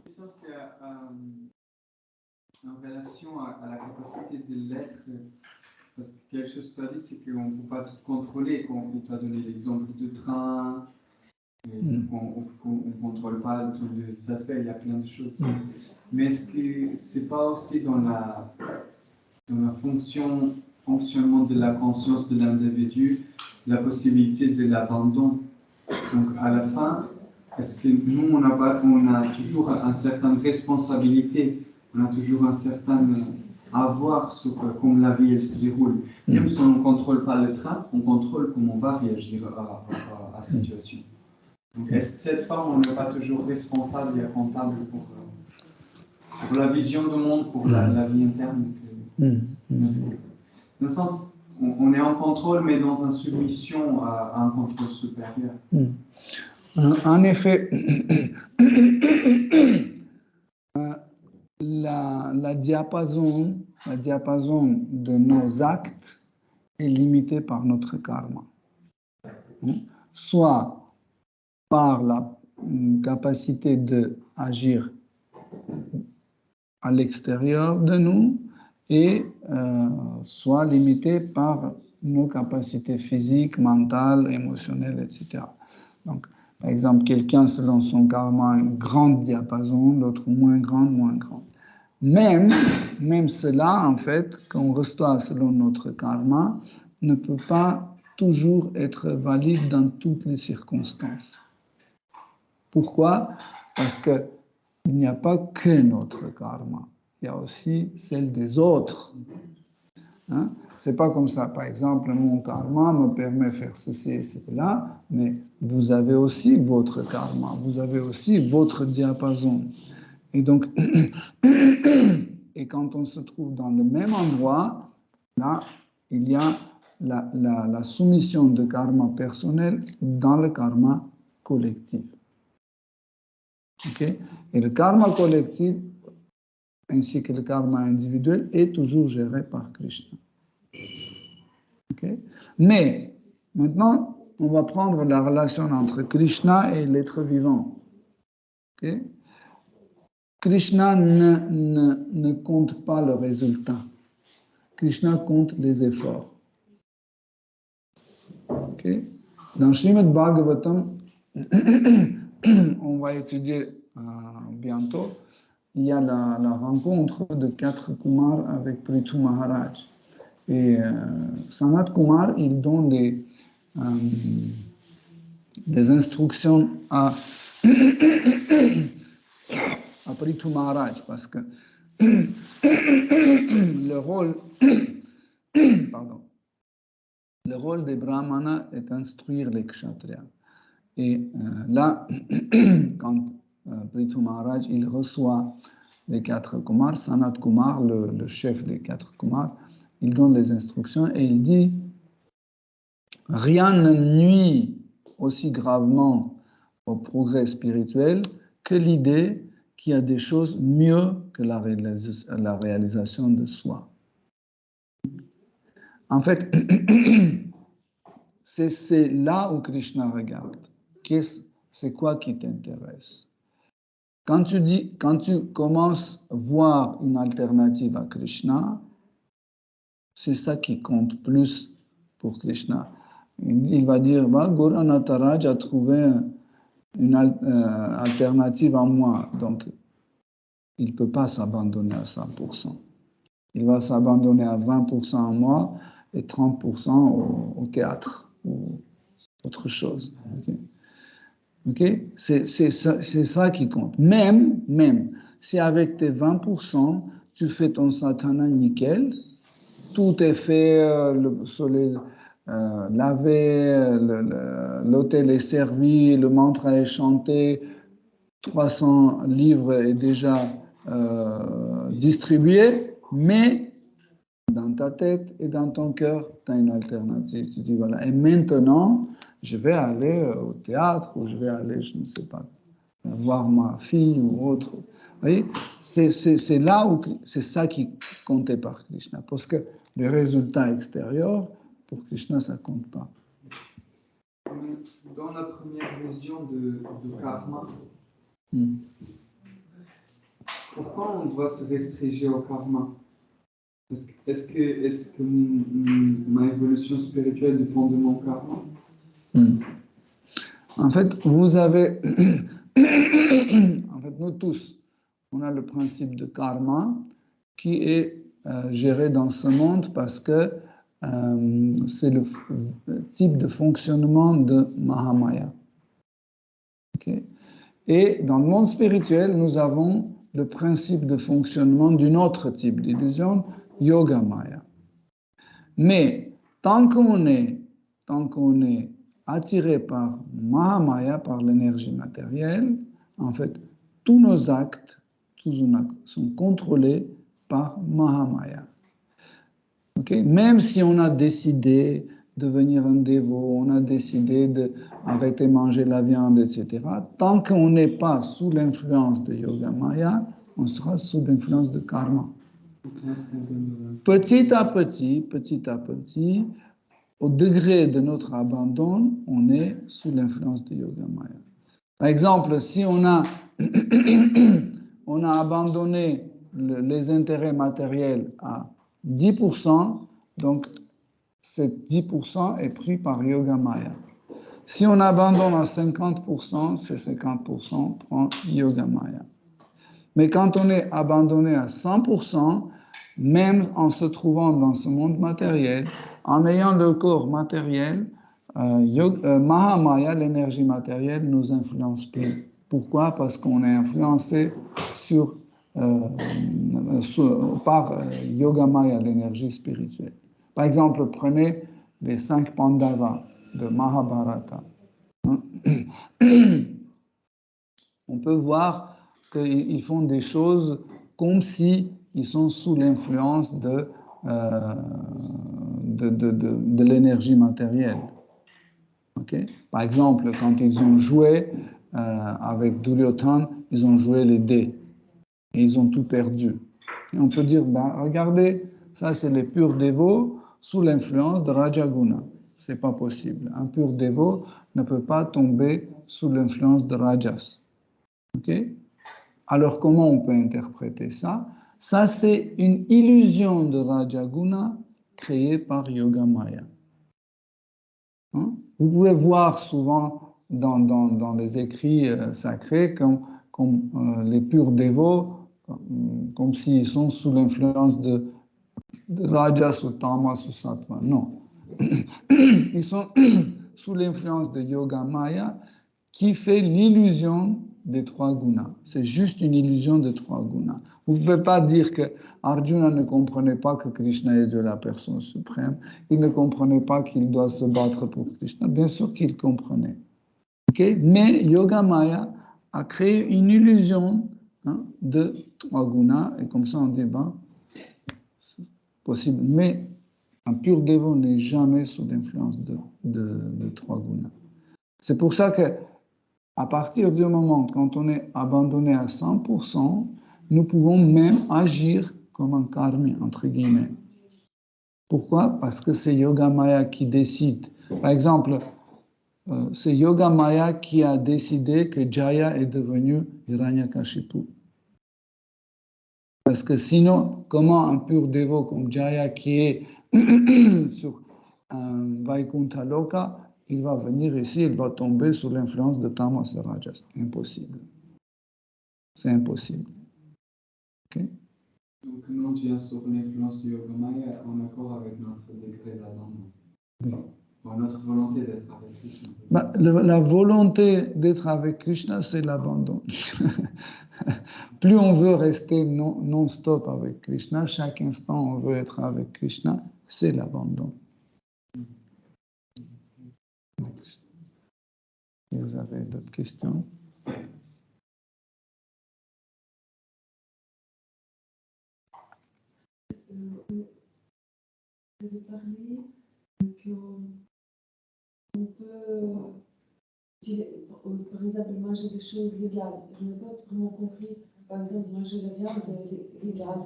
question, c'est en relation à la capacité de l'être. Parce que quelque chose que tu as dit, c'est qu'on ne peut pas tout contrôler. On t'a donné l'exemple de train. On ne contrôle pas tous les aspects, il y a plein de choses. Mais est-ce que ce n'est pas aussi dans la fonctionnement de la conscience de l'individu, la possibilité de l'abandon? Donc à la fin, est-ce que nous, on a toujours une certaine responsabilité, on a toujours un certain avoir sur comment la vie elle se déroule. Même si on ne contrôle pas le train, on contrôle comment on va réagir à la situation. Donc, est-ce que cette forme, on n'est pas toujours responsable et comptable pour la vision du monde, pour la vie interne? Dans le sens, on est en contrôle, mais dans une soumission à un contrôle supérieur. En effet, la diapason de nos actes est limitée par notre karma. Soit par la capacité d'agir à l'extérieur de nous, et soit limité par nos capacités physiques, mentales, émotionnelles, etc. Donc, par exemple, quelqu'un selon son karma a une grande diapason, d'autres moins grande. Même cela, en fait, qu'on reçoit selon notre karma, ne peut pas toujours être valide dans toutes les circonstances. Pourquoi? Parce qu'il n'y a pas que notre karma, il y a aussi celle des autres. Hein? C'est pas comme ça. Par exemple, mon karma me permet de faire ceci et cela, mais vous avez aussi votre karma, vous avez aussi votre diapason. Et donc, et quand on se trouve dans le même endroit, là, il y a la soumission de karma personnel dans le karma collectif. Okay? Et le karma collectif, ainsi que le karma individuel, est toujours géré par Krishna. Okay? Mais maintenant, on va prendre la relation entre Krishna et l'être vivant. Okay? Krishna ne compte pas le résultat. Krishna compte les efforts. Okay? Dans Srimad Bhagavatam, on va étudier bientôt, il y a la rencontre de 4 Kumars avec Prithu Maharaj. Et Sanat Kumar, il donne des instructions à Prithu Maharaj, parce que le rôle des brahmanas est d'instruire les kshatriyas. Et là, quand Prithu Maharaj, il reçoit les 4 Kumars, Sanat Kumar, le chef des 4 Kumars, il donne les instructions et il dit « Rien ne nuit aussi gravement au progrès spirituel que l'idée qu'il y a des choses mieux que la réalisation de soi. » En fait, c'est là où Krishna regarde. C'est quoi qui t'intéresse? Quand tu commences à voir une alternative à Krishna, c'est ça qui compte plus pour Krishna. Il va dire, Guru Nataraj a trouvé une alternative à moi. Donc, il ne peut pas s'abandonner à 100%. Il va s'abandonner à 20% en moi et 30% au théâtre ou autre chose. Okay? C'est ça qui compte. Même si avec tes 20%, tu fais ton satana nickel, tout est fait, le soleil lavé, l'hôtel est servi, le mantra est chanté, 300 livres est déjà distribué, mais dans ta tête et dans ton cœur, tu as une alternative. Tu dis, voilà, et maintenant, je vais aller au théâtre ou je vais aller, je ne sais pas, voir ma fille ou autre. Vous voyez, c'est là où c'est ça qui comptait par Krishna. Parce que les résultats extérieurs, pour Krishna, ça ne compte pas. Dans la première vision de karma, pourquoi on doit se restreindre au karma? Est-ce que ma évolution spirituelle dépend de mon karma? En fait, vous avez... en fait, nous tous, on a le principe de karma qui est géré dans ce monde parce que c'est le type de fonctionnement de Mahamaya. Okay? Et dans le monde spirituel, nous avons le principe de fonctionnement d'un autre type d'illusion, Yogamaya. Mais tant qu'on est attiré par Mahamaya, par l'énergie matérielle, en fait, tous nos actes sont contrôlés par Mahamaya. Okay? Même si on a décidé de devenir un dévot, on a décidé d'arrêter de manger la viande, etc., tant qu'on n'est pas sous l'influence de Yogamaya, on sera sous l'influence de karma. Petit à petit, au degré de notre abandon, on est sous l'influence de Yogamaya. Par exemple, si on a abandonné les intérêts matériels à 10%, donc ces 10% est pris par Yogamaya. Si on abandonne à 50%, ces 50% prend Yogamaya. Mais quand on est abandonné à 100%, même en se trouvant dans ce monde matériel, en ayant le corps matériel, Mahamaya, l'énergie matérielle, ne nous influence plus. Pourquoi? Parce qu'on est influencé par Yogamaya, l'énergie spirituelle. Par exemple, prenez les 5 Pandavas de Mahabharata. On peut voir qu'ils font des choses comme si ils sont sous l'influence de l'énergie matérielle. Okay? Par exemple, quand ils ont joué avec Duryodhana, ils ont joué les dés et ils ont tout perdu. Et on peut dire, regardez, ça c'est les purs dévots sous l'influence de Rajaguna. C'est pas possible. Un pur dévot ne peut pas tomber sous l'influence de Rajas. Okay? Alors, comment on peut interpréter ça? Ça, c'est une illusion de Rajaguna créée par Yogamaya. Hein? Vous pouvez voir souvent dans les écrits sacrés comme les purs dévots, comme s'ils sont sous l'influence de Rajas ou Tamas ou Sattva. Non. Ils sont sous l'influence de Yogamaya qui fait l'illusion des 3 gunas. C'est juste une illusion des 3 gunas. Vous ne pouvez pas dire que Arjuna ne comprenait pas que Krishna est Dieu, la personne suprême. Il ne comprenait pas qu'il doit se battre pour Krishna. Bien sûr qu'il comprenait. Okay? Mais Yogamaya a créé une illusion de 3 gunas. Et comme ça, on dit, c'est possible. Mais un pur dévot n'est jamais sous l'influence de 3 gunas. C'est pour ça que à partir du moment quand on est abandonné à 100%, nous pouvons même agir comme un karmi, entre guillemets. Pourquoi? Parce que c'est Yogamaya qui décide. Par exemple, c'est Yogamaya qui a décidé que Jaya est devenu Hiranyakashipu. Parce que sinon, comment un pur dévot comme Jaya qui est sur un Vaikuntha Loka, il va venir ici, il va tomber sous l'influence de Tamas et Rajas. Impossible. C'est impossible. Donc, nous, on vient sur l'influence du Yoga Maya en accord avec notre degré d'abandon. Oui. Notre volonté d'être avec Krishna. La volonté d'être avec Krishna, c'est l'abandon. Plus on veut rester non-stop avec Krishna, chaque instant on veut être avec Krishna, c'est l'abandon. Vous avez d'autres questions? Vous avez parlé qu'on peut, par exemple, manger des choses légales. Je n'ai pas vraiment compris. Par exemple, manger la viande légale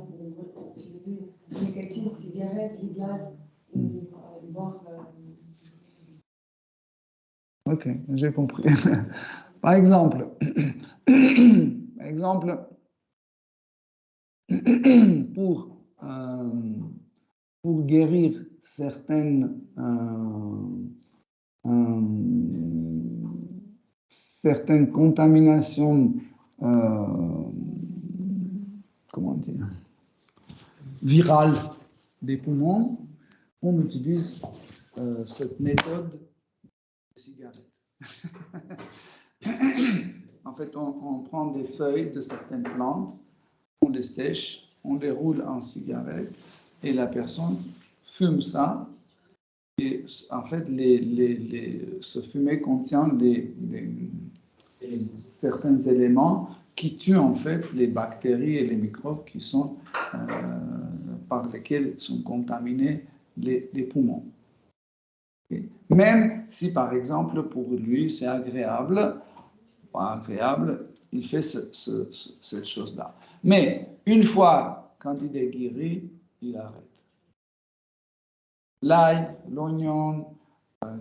pour utiliser la nicotine, cigarette légale, ou boire. Ok, j'ai compris. Par exemple, pour guérir certaines contaminations, comment dire, virales des poumons, on utilise cette méthode de cigarette. En fait, on prend des feuilles de certaines plantes, on les sèche, on les roule en cigarette et la personne fume ça. Et en fait, ce fumet contient certains éléments qui tuent en fait les bactéries et les microbes qui sont par lesquels sont contaminés les poumons. Okay. Même si par exemple pour lui c'est agréable, pas agréable, il fait cette chose-là. Mais une fois quand il est guéri, il arrête. L'ail, l'oignon,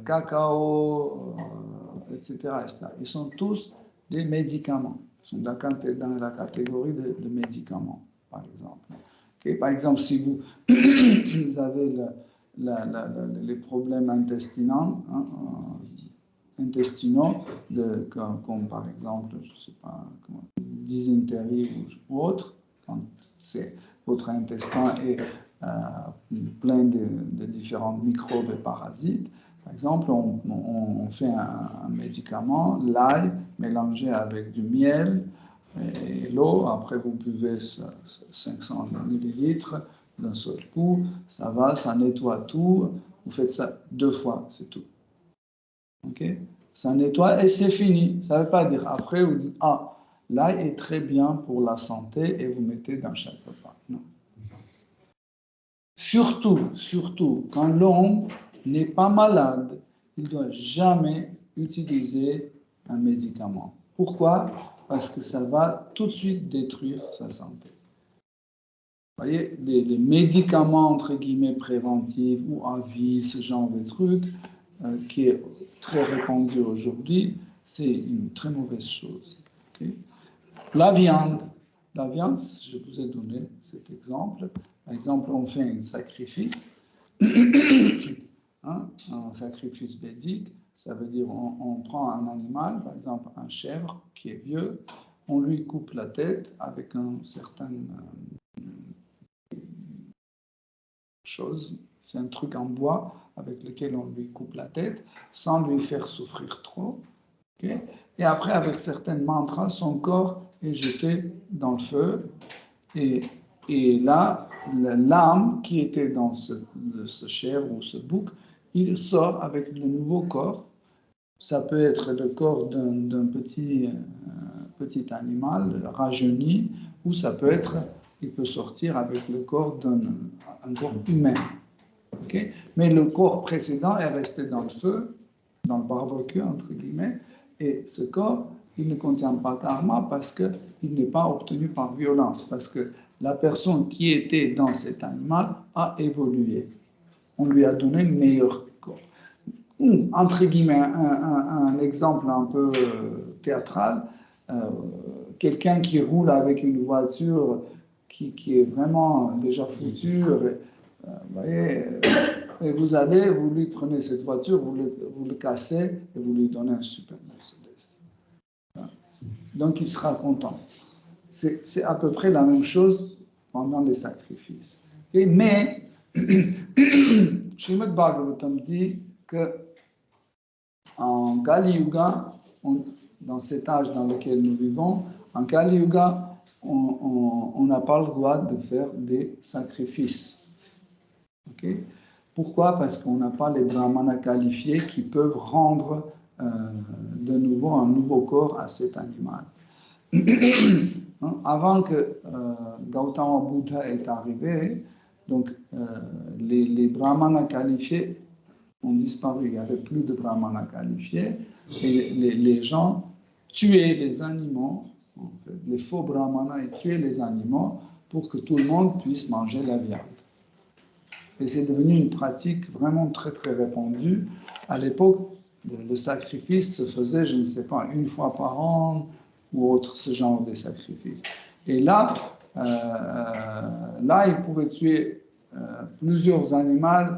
cacao, etc., etc. Ils sont tous des médicaments. Ils sont dans la catégorie de médicaments, par exemple. Okay. Par exemple, si vous avez les problèmes intestinaux, comme par exemple, je ne sais pas, dysenterie ou autre, quand votre intestin est plein de différents microbes et parasites. Par exemple, on fait un médicament, l'ail, mélangé avec du miel et l'eau. Après, vous buvez 500 millilitres d'un seul coup. Ça va, ça nettoie tout. Vous faites ça 2 fois, c'est tout. Ok? Ça nettoie et c'est fini. Ça ne veut pas dire après, vous dites, ah, l'ail est très bien pour la santé et vous mettez dans chaque repas. Non. Surtout, quand l'homme n'est pas malade, il ne doit jamais utiliser un médicament. Pourquoi? Parce que ça va tout de suite détruire sa santé. Vous voyez, les médicaments, entre guillemets, préventifs ou à vie, ce genre de trucs, qui est très répandu aujourd'hui, c'est une très mauvaise chose. Okay? La viande, je vous ai donné cet exemple. Par exemple, on fait un sacrifice, un sacrifice védique, ça veut dire on prend un animal, par exemple un chèvre qui est vieux, on lui coupe la tête avec un certain chose, c'est un truc en bois avec lequel on lui coupe la tête sans lui faire souffrir trop. Okay? Et après, avec certains mantras, son corps est jeté dans le feu et là, l'âme qui était dans ce chèvre ou ce bouc, il sort avec le nouveau corps. Ça peut être le corps d'un petit animal rajeuni, ou ça peut être, il peut sortir avec le corps d'un corps humain. Okay? Mais le corps précédent est resté dans le feu, dans le barbecue, entre guillemets, et ce corps, il ne contient pas karma parce qu'il n'est pas obtenu par violence, parce que la personne qui était dans cet animal a évolué. On lui a donné le meilleur corps. Ou, entre guillemets, un exemple un peu théâtral, quelqu'un qui roule avec une voiture qui est vraiment déjà foutue, vous voyez, et vous lui prenez cette voiture, vous le cassez et vous lui donnez un super Mercedes. Donc il sera content. C'est à peu près la même chose pendant les sacrifices. Okay? Mais, Srimad Bhagavatam dit que en Kali Yuga, dans cet âge dans lequel nous vivons, en Kali Yuga, on n'a pas le droit de faire des sacrifices. Okay? Pourquoi? Parce qu'on n'a pas les brahmanas qualifiés qui peuvent rendre de nouveau un nouveau corps à cet animal. Avant que Gautama Buddha est arrivé, donc les brahmanas qualifiés ont disparu. Il n'y avait plus de brahmanas qualifiés et les gens tuaient les animaux, en fait, les faux brahmanas ils tuaient les animaux pour que tout le monde puisse manger la viande. Et c'est devenu une pratique vraiment très très répandue. À l'époque, le sacrifice se faisait, je ne sais pas, une fois par an ou autre, ce genre de sacrifice. Et là, ils pouvaient tuer plusieurs animaux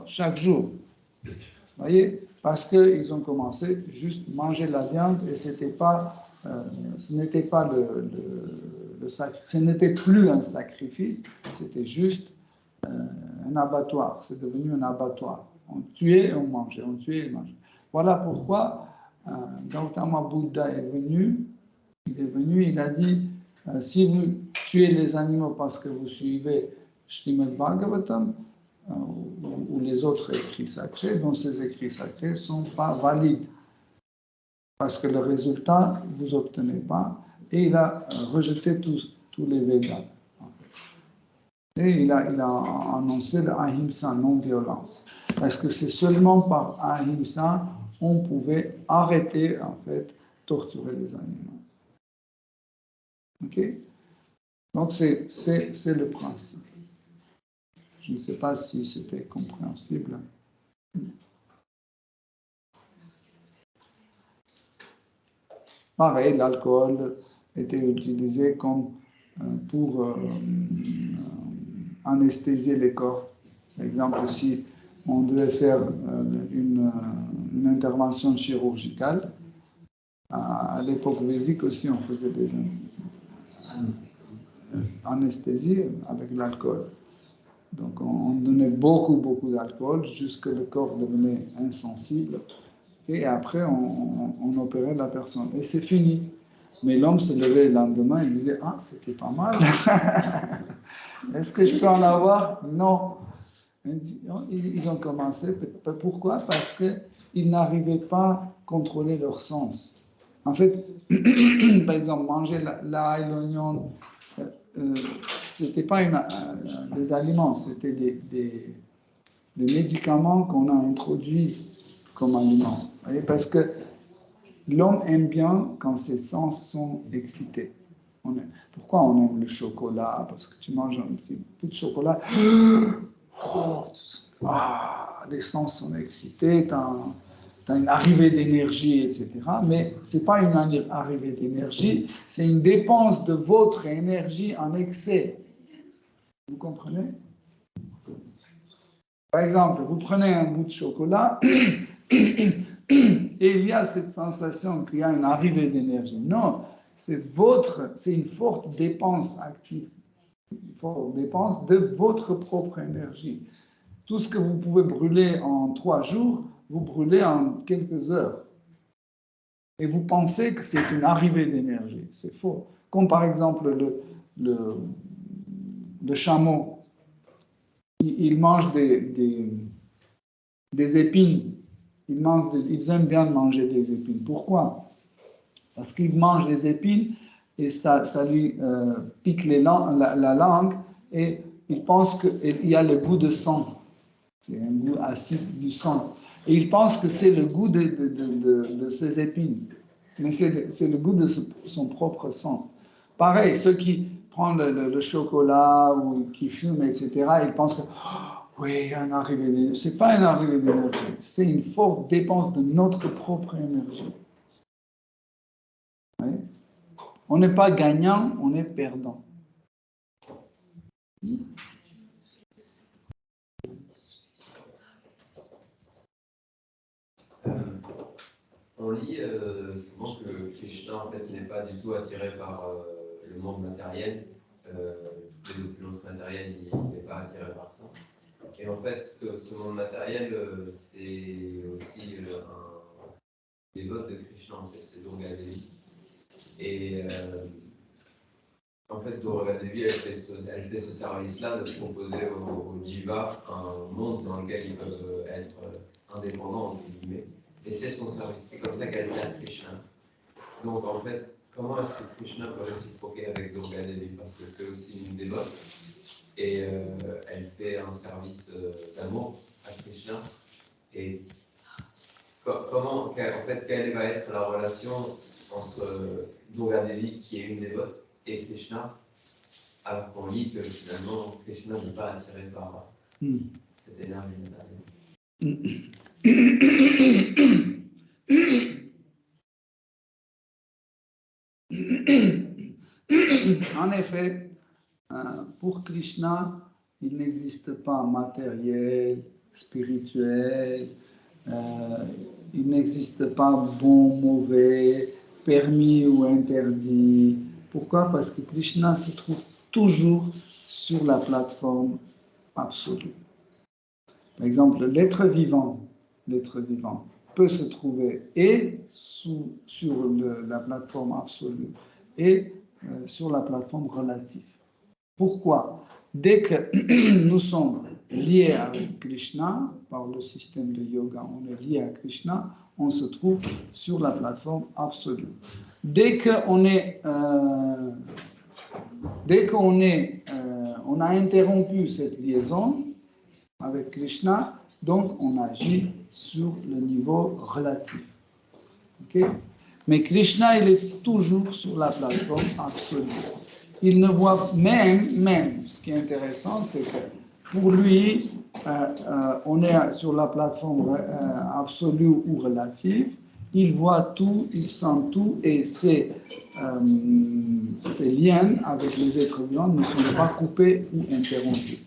chaque jour. Vous voyez? Parce qu'ils ont commencé juste manger la viande et ce n'était pas ce n'était plus un sacrifice, c'était juste un abattoir. C'est devenu un abattoir. On tuait et on mangeait, on tuait et on mangeait. Voilà pourquoi Gautama Buddha est venu. Il a dit, si vous tuez les animaux parce que vous suivez Srimad Bhagavatam ou les autres écrits sacrés, donc ces écrits sacrés ne sont pas valides. Parce que le résultat, vous n'obtenez pas. Et il a rejeté tous les Védas. Et il a annoncé l'ahimsa, non-violence. Parce que c'est seulement par ahimsa on pouvait arrêter, en fait, torturer les animaux. Ok? Donc c'est le principe. Je ne sais pas si c'était compréhensible. Pareil, l'alcool était utilisé comme pour anesthésier les corps. Par exemple, si on devait faire une intervention chirurgicale, à l'époque védique aussi, on faisait des anesthésies avec l'alcool. Donc, on donnait beaucoup d'alcool jusqu'à ce que le corps devenait insensible. Et après, on opérait la personne. Et c'est fini. Mais l'homme se levait le lendemain et disait « Ah, c'était pas mal. Est-ce que je peux en avoir ?» Non. Ils ont commencé. Pourquoi? Parce qu'ils n'arrivaient pas à contrôler leur sens. En fait, par exemple, manger l'ail, l'oignon, ce n'était pas des aliments, c'était des médicaments qu'on a introduits comme aliments. Vous voyez, parce que l'homme aime bien quand ses sens sont excités. Pourquoi on aime le chocolat? Parce que tu manges un petit peu de chocolat, les sens sont excités, tu as une arrivée d'énergie, etc. Mais ce n'est pas une arrivée d'énergie, c'est une dépense de votre énergie en excès. Vous comprenez? Par exemple, vous prenez un bout de chocolat et il y a cette sensation qu'il y a une arrivée d'énergie. Non, c'est une forte dépense active, une forte dépense de votre propre énergie. Tout ce que vous pouvez brûler en 3 jours, vous brûlez en quelques heures. Et vous pensez que c'est une arrivée d'énergie. C'est faux. Comme par exemple le chameau. Il mange des épines. Ils aiment bien manger des épines. Pourquoi? Parce qu'ils mangent des épines et ça lui pique la langue et il pense qu'il y a le goût de sang. C'est un goût acide du sang. Et il pense que c'est le goût de ses épines. Mais c'est le goût de son propre sang. Pareil, ceux qui prennent le chocolat ou qui fument, etc., ils pensent que oui, il y a une arrivée d'énergie. Ce n'est pas une arrivée d'énergie, c'est une forte dépense de notre propre énergie. Oui? On n'est pas gagnant, on est perdant. On lit souvent que Krishna en fait, n'est pas du tout attiré par le monde matériel, toutes les opulences matérielles, il n'est pas attiré par ça. Et en fait, ce monde matériel, c'est aussi un dévote de Krishna, en fait, c'est Durga Devi. Et en fait, Durga Devi, elle fait ce service-là de proposer aux Jiva un monde dans lequel ils peuvent être indépendants, entre guillemets. Et c'est son service, c'est comme ça qu'elle sert Krishna. Donc en fait, comment est-ce que Krishna peut réciproquer avec Durga Devi? Parce que c'est aussi une dévote et elle fait un service d'amour à Krishna. Et comment, en fait, quelle va être la relation entre Durga Devi, qui est une dévote, et Krishna, alors qu'on lit que finalement Krishna n'est pas attiré par cette énergie matérielle. En effet, pour Krishna, il n'existe pas matériel, spirituel, il n'existe pas bon, mauvais, permis ou interdit. Pourquoi? Parce que Krishna se trouve toujours sur la plateforme absolue. Par exemple, l'être vivant peut se trouver et sur la plateforme absolue et sur la plateforme relative. Pourquoi? Dès que nous sommes liés avec Krishna, par le système de yoga, on est lié à Krishna, on se trouve sur la plateforme absolue. Dès qu'on on a interrompu cette liaison avec Krishna, donc on agit sur le niveau relatif. Okay? Mais Krishna, il est toujours sur la plateforme absolue. Il ne voit même, ce qui est intéressant, c'est que pour lui, on est sur la plateforme absolue ou relative, il voit tout, il sent tout, et ces liens avec les êtres vivants ne sont pas coupés ou interrompus.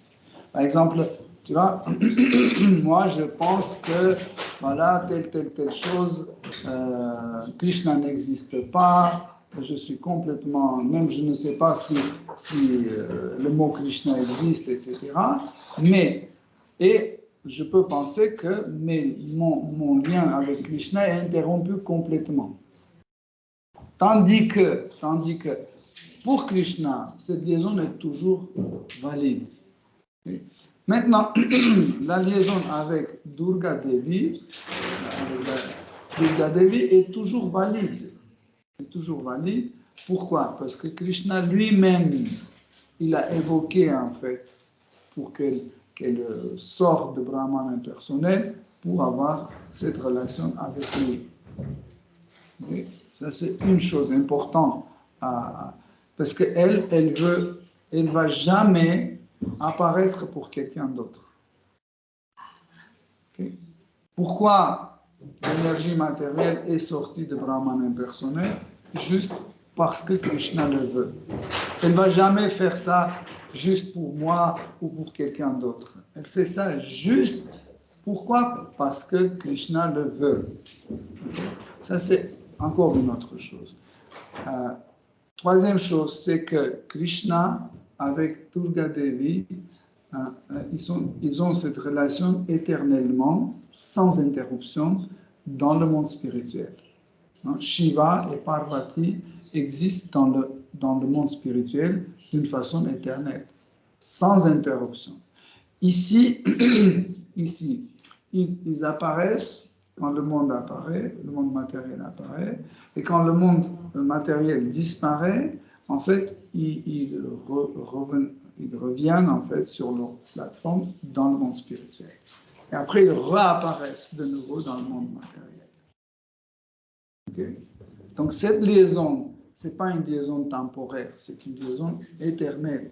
Par exemple, tu vois, moi je pense que voilà, telle chose, Krishna n'existe pas, je suis complètement, même je ne sais pas si le mot Krishna existe, etc. Et je peux penser que mon lien avec Krishna est interrompu complètement. Tandis que pour Krishna, cette liaison est toujours valide. Maintenant, la liaison avec Durga Devi est toujours valide. C'est toujours valide. Pourquoi? Parce que Krishna lui-même, il a évoqué en fait pour qu'elle sorte de Brahman impersonnel pour avoir cette relation avec lui. Et ça, c'est une chose importante. Parce qu'elle elle va jamais apparaître pour quelqu'un d'autre. Okay? Pourquoi l'énergie matérielle est sortie de Brahman impersonnel? Juste parce que Krishna le veut. Elle ne va jamais faire ça juste pour moi ou pour quelqu'un d'autre. Elle fait ça juste, pourquoi? Parce que Krishna le veut. Ça, c'est encore une autre chose. Troisième chose, c'est que Krishna, avec Durga Devi, ils ont cette relation éternellement, sans interruption, dans le monde spirituel. Shiva et Parvati existent dans le monde spirituel d'une façon éternelle, sans interruption. Ici, ils apparaissent quand le monde apparaît, le monde matériel apparaît, et quand le monde matériel disparaît, en fait, ils reviennent en fait sur leur plateforme dans le monde spirituel. Et après, ils réapparaissent de nouveau dans le monde matériel. Okay? Donc, cette liaison, ce n'est pas une liaison temporaire, c'est une liaison éternelle.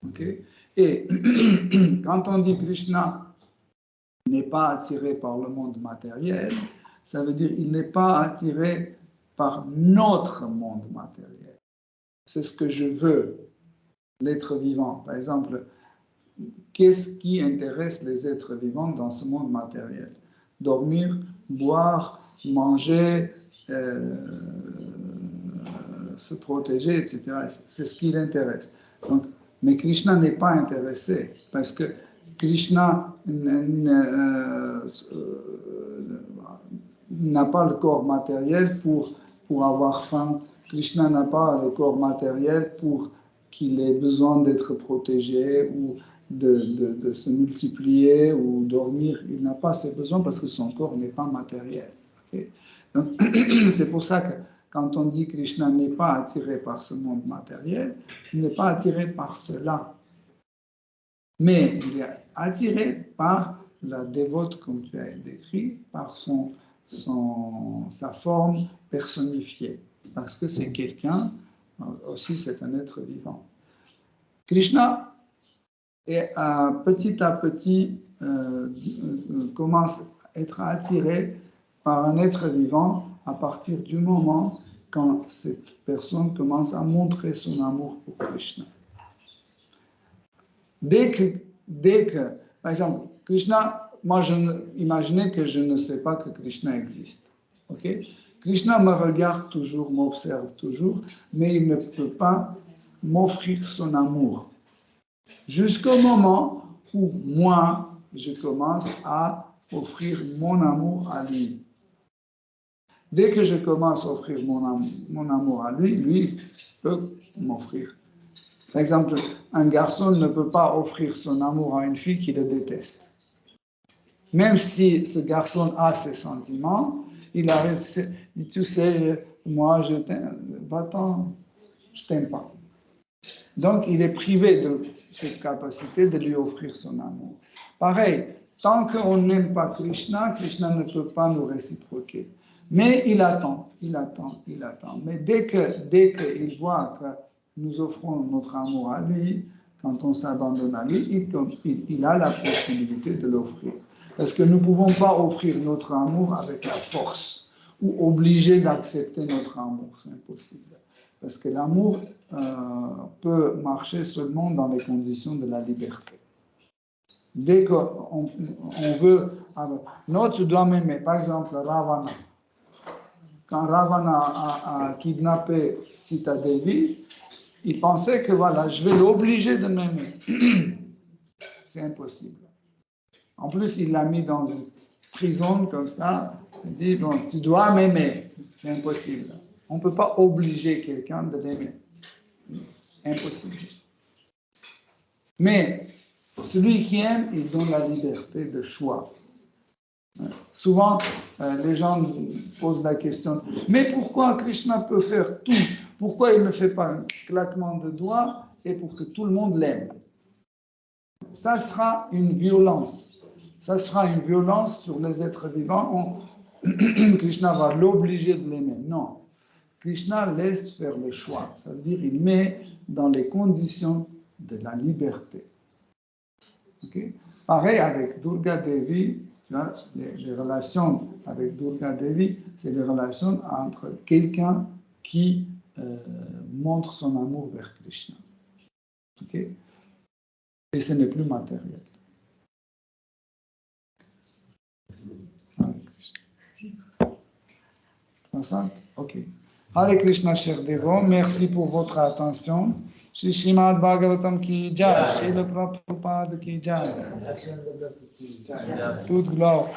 Okay? Et quand on dit Krishna n'est pas attiré par le monde matériel, ça veut dire qu'il n'est pas attiré par notre monde matériel. C'est ce que je veux, l'être vivant. Par exemple, qu'est-ce qui intéresse les êtres vivants dans ce monde matériel? Dormir, boire, manger, se protéger, etc. C'est ce qui l'intéresse. Donc, mais Krishna n'est pas intéressé parce que Krishna n'a pas le corps matériel pour avoir faim. Krishna n'a pas le corps matériel pour qu'il ait besoin d'être protégé ou de se multiplier ou dormir. Il n'a pas ces besoins parce que son corps n'est pas matériel. Okay? Donc, c'est pour ça que quand on dit que Krishna n'est pas attiré par ce monde matériel, il n'est pas attiré par cela. Mais il est attiré par la dévote, comme tu as décrit, par sa forme personnifiée. Parce que c'est quelqu'un, aussi c'est un être vivant. Krishna, petit à petit, commence à être attiré par un être vivant à partir du moment quand cette personne commence à montrer son amour pour Krishna. Dès que, par exemple, Krishna, moi imaginez que je ne sais pas que Krishna existe. Okay? Krishna me regarde toujours, m'observe toujours, mais il ne peut pas m'offrir son amour. Jusqu'au moment où moi, je commence à offrir mon amour à lui. Dès que je commence à offrir mon amour à lui, lui peut m'offrir. Par exemple, un garçon ne peut pas offrir son amour à une fille qui le déteste. Même si ce garçon a ses sentiments, il arrive, tu sais, moi je t'aime, va-t'en, je t'aime pas. Donc il est privé de cette capacité de lui offrir son amour. Pareil, tant qu'on n'aime pas Krishna, Krishna ne peut pas nous réciproquer. Mais il attend. Mais dès qu'il voit que nous offrons notre amour à lui, quand on s'abandonne à lui, il a la possibilité de l'offrir. Parce que nous ne pouvons pas offrir notre amour avec la force ou obliger d'accepter notre amour. C'est impossible. Parce que l'amour peut marcher seulement dans les conditions de la liberté. Dès qu'on veut... Non, tu dois m'aimer. Par exemple, Ravana. Quand Ravana a kidnappé Sita Devi, il pensait que voilà, je vais l'obliger de m'aimer. C'est impossible. En plus, il l'a mis dans une prison comme ça. Il dit, bon, tu dois m'aimer. C'est impossible. On ne peut pas obliger quelqu'un de l'aimer. Impossible. Mais celui qui aime, il donne la liberté de choix. Souvent, les gens posent la question, mais pourquoi Krishna peut faire tout? Pourquoi il ne fait pas un claquement de doigts et pour que tout le monde l'aime? Ça sera une violence. Ça sera une violence sur les êtres vivants. Krishna va l'obliger de l'aimer. Non. Krishna laisse faire le choix. Ça veut dire qu'il met dans les conditions de la liberté. Okay? Pareil avec Durga Devi. Les relations avec Durga Devi, c'est des relations entre quelqu'un qui montre son amour vers Krishna. Okay? Et ce n'est plus matériel. Ok. Hare Krishna, cher dévot, merci pour votre attention. Shri Srimad Bhagavatam ki jai, Srila Prabhupada ki jai. Toute gloire.